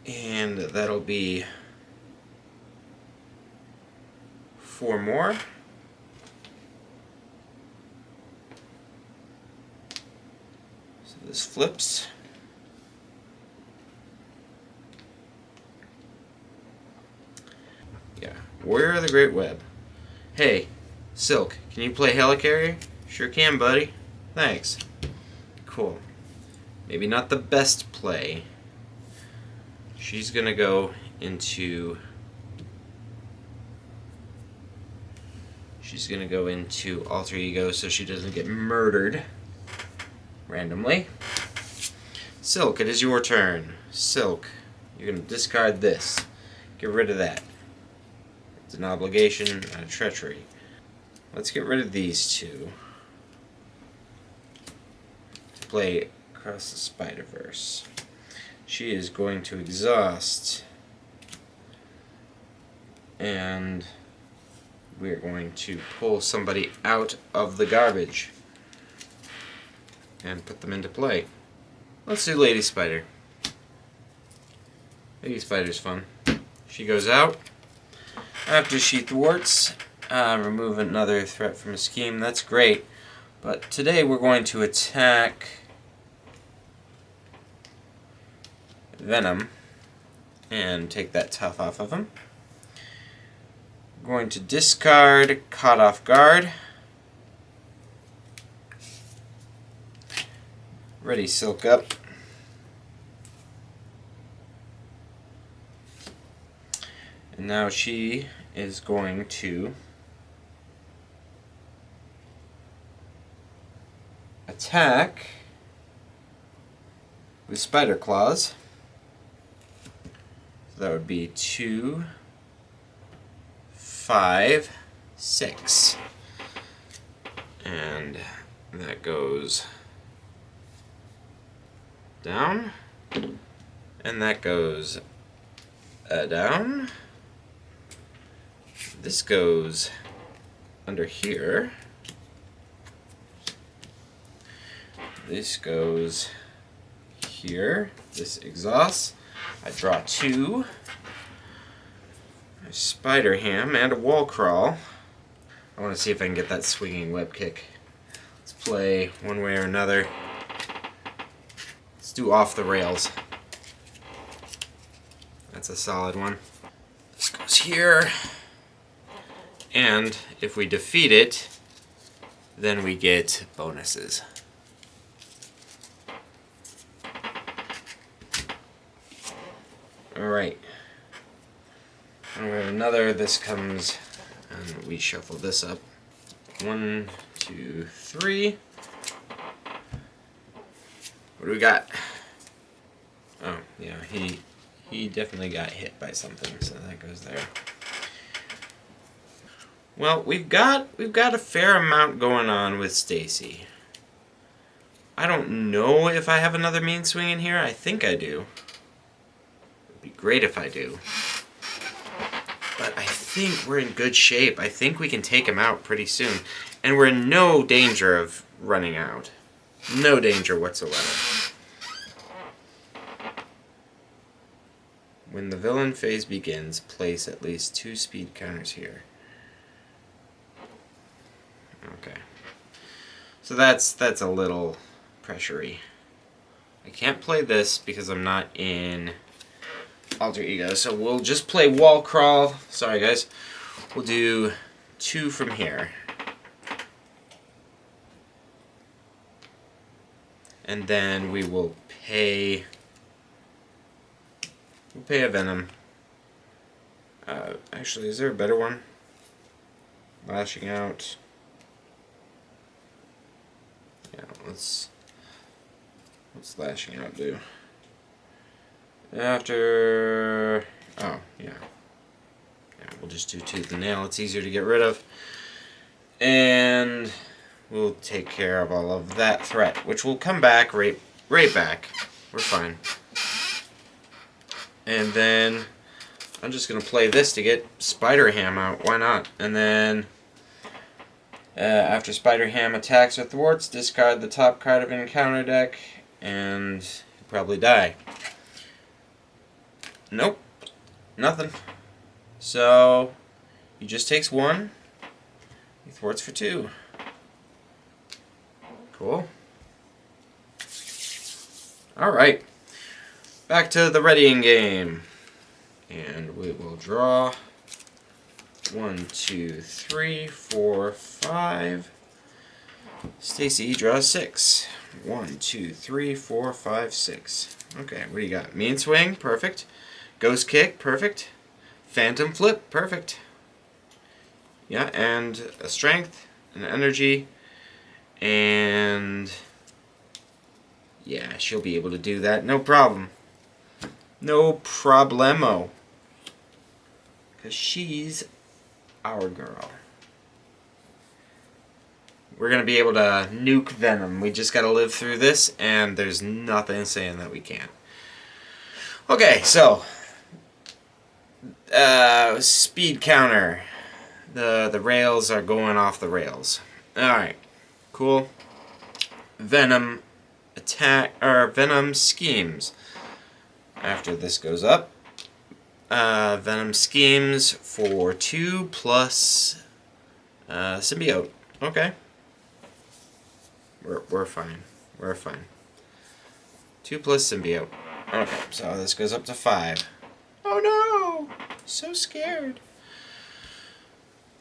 Speaker 1: And that'll be 4 more. So this flips. Yeah, Warrior of the Great Web. Hey, Silk, can you play Helicarrier? Sure can, buddy. Thanks. Cool. Maybe not the best play. She's gonna go into... She's gonna go into Alter Ego so she doesn't get murdered randomly. Silk, it is your turn. Silk, you're gonna discard this. Get rid of that. It's an obligation and a treachery. Let's get rid of these two. To play Across the Spider-Verse. She is going to exhaust. And we're going to pull somebody out of the garbage and put them into play. Let's do Lady Spider. Lady Spider's fun. She goes out. After she thwarts, remove another threat from a scheme. That's great. But today we're going to attack Venom and take that tough off of him. Going to discard Caught Off Guard. Ready, Silk up. And now she is going to attack with Spider Claws. So that would be 2, 5, 6. And that goes down. And that goes down. This goes under here. This goes here. This exhausts. I draw 2. A Spider Ham and a Wall Crawl. I want to see if I can get that swinging web kick. Let's play one way or another. Let's do Off the Rails. That's a solid one. This goes here. And if we defeat it, then we get bonuses. Alright. And we have another. This comes, and we shuffle this up. 1, 2, 3. What do we got? Oh, yeah, he definitely got hit by something, so that goes there. Well, we've got a fair amount going on with Stacy. I don't know if I have another mean swing in here. I think I do. It'd be great if I do. But I think we're in good shape. I think we can take him out pretty soon. And we're in no danger of running out. No danger whatsoever. When the villain phase begins, place at least 2 speed counters here. Okay. So that's a little pressury. I can't play this because I'm not in Alter Ego, so we'll just play Wall Crawl. Sorry guys. We'll do 2 from here. And then we will pay a Venom. Actually, is there a better one? Lashing Out. Yeah, what's Lashing Out do? After... oh, yeah. Yeah, we'll just do Tooth and Nail. It's easier to get rid of. And we'll take care of all of that threat, which will come back right back. We're fine. And then I'm just going to play this to get Spider Ham out. Why not? And then after Spider Ham attacks or thwarts, discard the top card of an encounter deck, and you'll probably die. Nope. Nothing. So, he just takes 1. He thwarts for 2. Cool. Alright. Back to the readying game. And we will draw 1, 2, 3, 4, 5. Stacy draws 6. 1, 2, 3, 4, 5, 6. Okay, what do you got? Mean swing, perfect. Ghost kick, perfect. Phantom flip, perfect. Yeah, and a strength, an energy, and yeah, she'll be able to do that, no problem. No problemo. Because she's our girl. We're going to be able to nuke Venom. We just got to live through this, and there's nothing saying that we can't. Okay, so speed counter. The rails are going off the rails. Alright, cool. Venom attack, or Venom schemes. After this goes up, Venom schemes for 2 plus symbiote. Okay. We're fine. We're fine. 2 plus symbiote. Okay, so this goes up to 5. Oh no! So scared.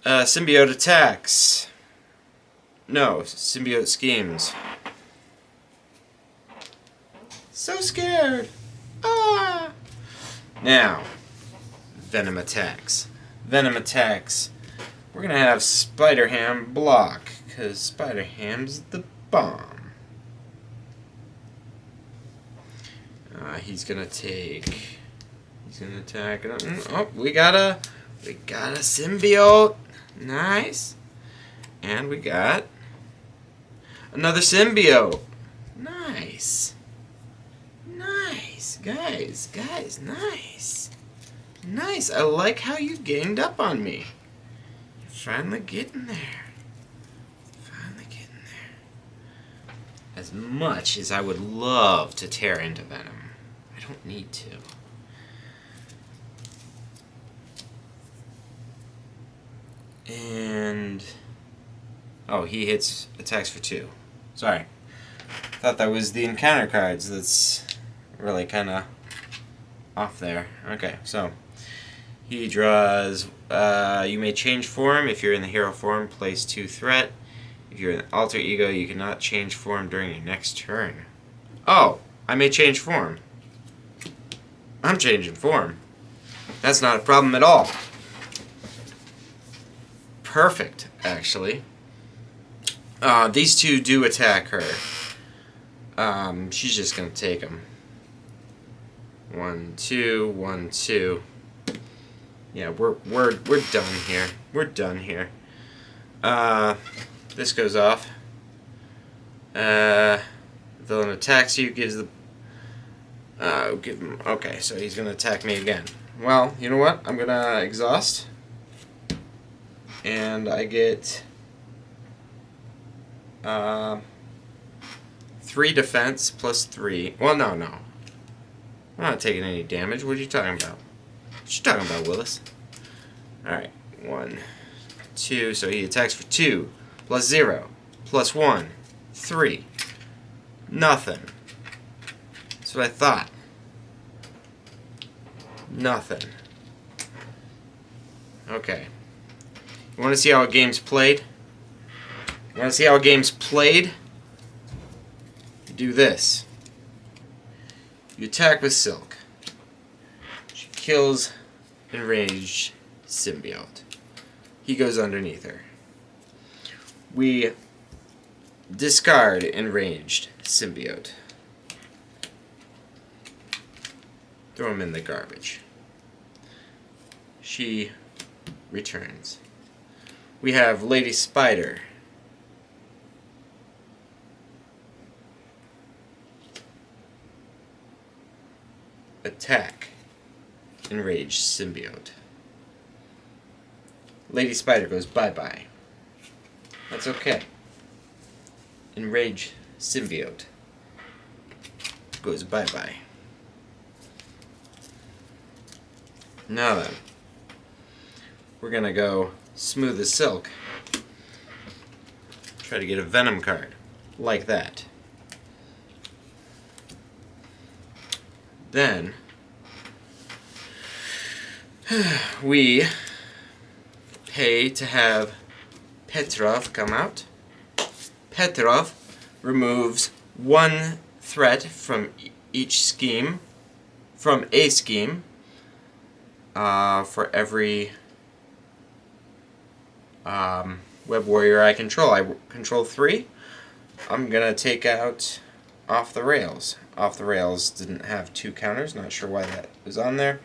Speaker 1: Symbiote attacks. No, symbiote schemes. So scared. Ah! Now, Venom attacks. Venom attacks. We're gonna have Spider-Ham block, because Spider-Ham's the bomb. He's gonna take. He's gonna attack. Oh, we got a symbiote. Nice. And we got another symbiote. Nice. Nice, guys, nice. Nice. I like how you ganged up on me. You're finally getting there. Finally getting there. As much as I would love to tear into Venom, I don't need to. And oh, he attacks for 2. Sorry. Thought that was the encounter cards. That's really kind of off there. Okay, so he draws. You may change form. If you're in the hero form, place 2 threat. If you're in alter ego, you cannot change form during your next turn. Oh, I may change form. I'm changing form. That's not a problem at all. Perfect, actually. These 2 do attack her. She's just gonna take them. 1, 2, 1, 2. Yeah, we're done here. We're done here. This goes off. Villain attacks you, gives the give him. Okay, so he's gonna attack me again. Well, you know what? I'm gonna exhaust, and I get 3 defense plus 3. Well, no. I'm not taking any damage. What are you talking about? What you talking about, Willis? Alright. 1, 2. So he attacks for 2. Plus 0. Plus 1. 3. Nothing. That's what I thought. Nothing. Okay. You want to see how a game's played? You want to see how a game's played? You do this. You attack with Silk. She kills enraged symbiote. He goes underneath her. We discard enraged symbiote. Throw him in the garbage. She returns. We have Lady Spider. Attack enraged symbiote. Lady Spider goes bye-bye. That's okay. Enraged symbiote goes bye-bye. Now then, we're gonna go smooth as silk. Try to get a Venom card, like that. Then, we pay to have Petrov come out. Petrov removes one threat from each scheme, from a scheme, for every web warrior I control. I control 3. I'm gonna take out Off the Rails. Off the Rails didn't have 2 counters, not sure why that was on there.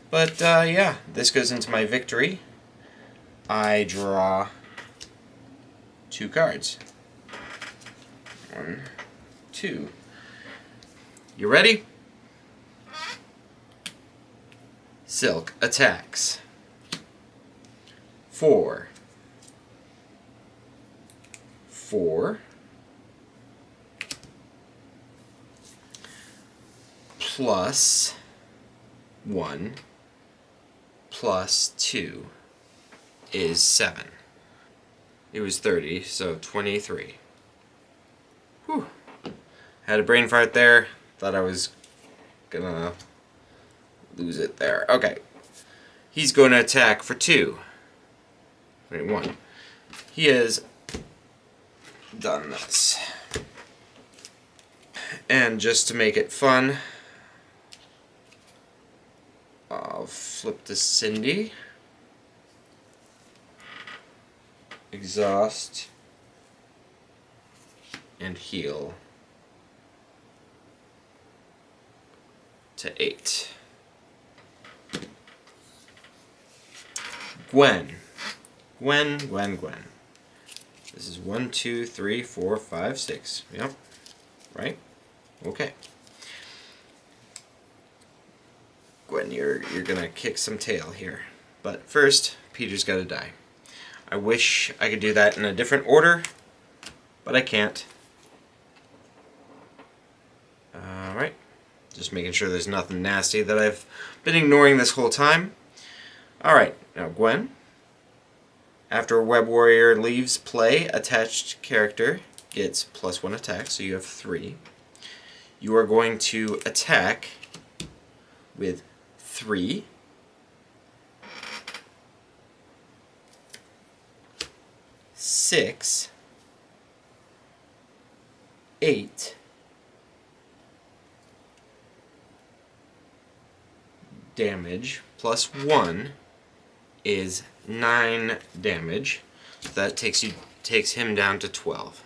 Speaker 1: But yeah, this goes into my victory. I draw 2 cards. 1, 2. You ready? Silk attacks. 4. 4. Plus 1 plus 2 is 7. It was 30, so 23. Whew. Had a brain fart there. Thought I was gonna lose it there. Okay. He's going to attack for 2. Wait, 1. He has done this. And just to make it fun, I'll flip to Cindy. Exhaust. And heal to 8. Gwen. This is 1, 2, 3, 4, 5, 6. Yep. Right? Okay. Gwen, you're gonna kick some tail here. But first, Peter's gotta die. I wish I could do that in a different order, but I can't. Alright. Just making sure there's nothing nasty that I've been ignoring this whole time. Alright, now Gwen. After a web warrior leaves play, attached character gets +1 attack, so you have 3. You are going to attack with 3, 6, 8, damage, +1 is 9 damage. So that takes him down to 12.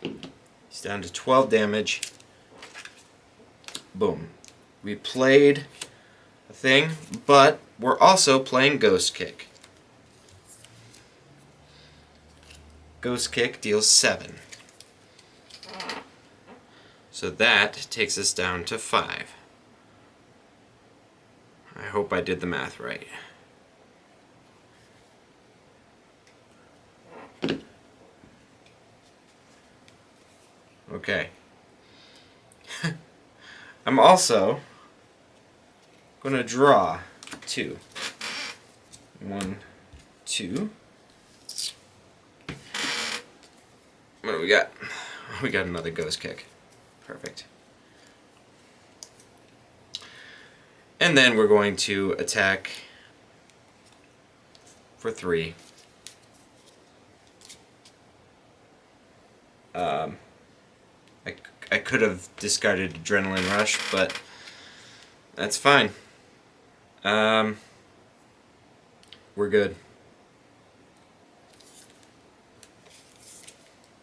Speaker 1: He's down to 12 damage. Boom. We played a thing, but we're also playing Ghost Kick. Ghost Kick deals 7. So that takes us down to 5. I hope I did the math right. Okay. I'm also going to draw 2. 1, 2. What do we got? We got another Ghost Kick. Perfect. And then we're going to attack for 3. I could have discarded Adrenaline Rush, but that's fine. We're good.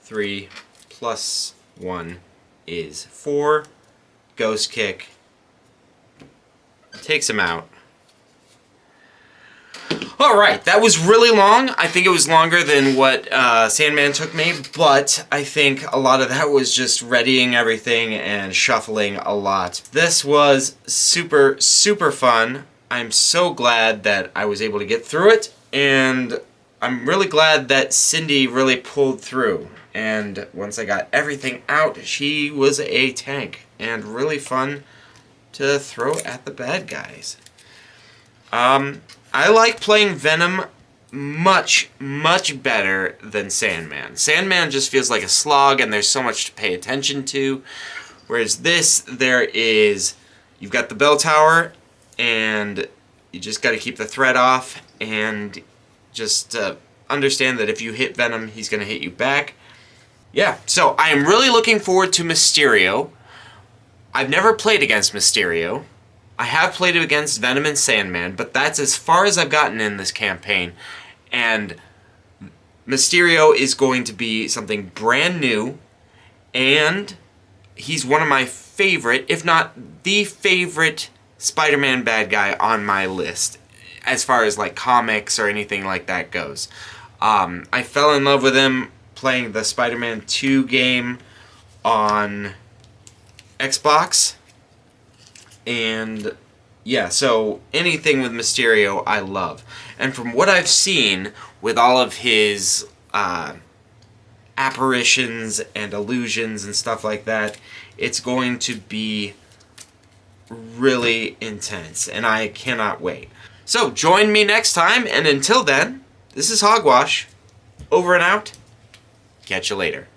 Speaker 1: 3 plus 1 is 4. Ghost Kick takes him out. Alright, that was really long. I think it was longer than what Sandman took me, but I think a lot of that was just readying everything and shuffling a lot. This was super, super fun. I'm so glad that I was able to get through it, and I'm really glad that Cindy really pulled through. And once I got everything out, she was a tank. And really fun to throw at the bad guys. I like playing Venom much, much better than Sandman. Sandman just feels like a slog and there's so much to pay attention to. Whereas this, you've got the bell tower and you just got to keep the threat off and just understand that if you hit Venom, he's going to hit you back. Yeah, so I am really looking forward to Mysterio. I've never played against Mysterio. I have played against Venom and Sandman, but that's as far as I've gotten in this campaign. And Mysterio is going to be something brand new, and he's one of my favorite, if not the favorite, Spider-Man bad guy on my list, as far as like comics or anything like that goes. I fell in love with him playing the Spider-Man 2 game on Xbox, and yeah, so anything with Mysterio I love. And from what I've seen with all of his apparitions and illusions and stuff like that, it's going to be really intense, and I cannot wait. So join me next time, and until then, this is Hogwash, over and out. Catch you later.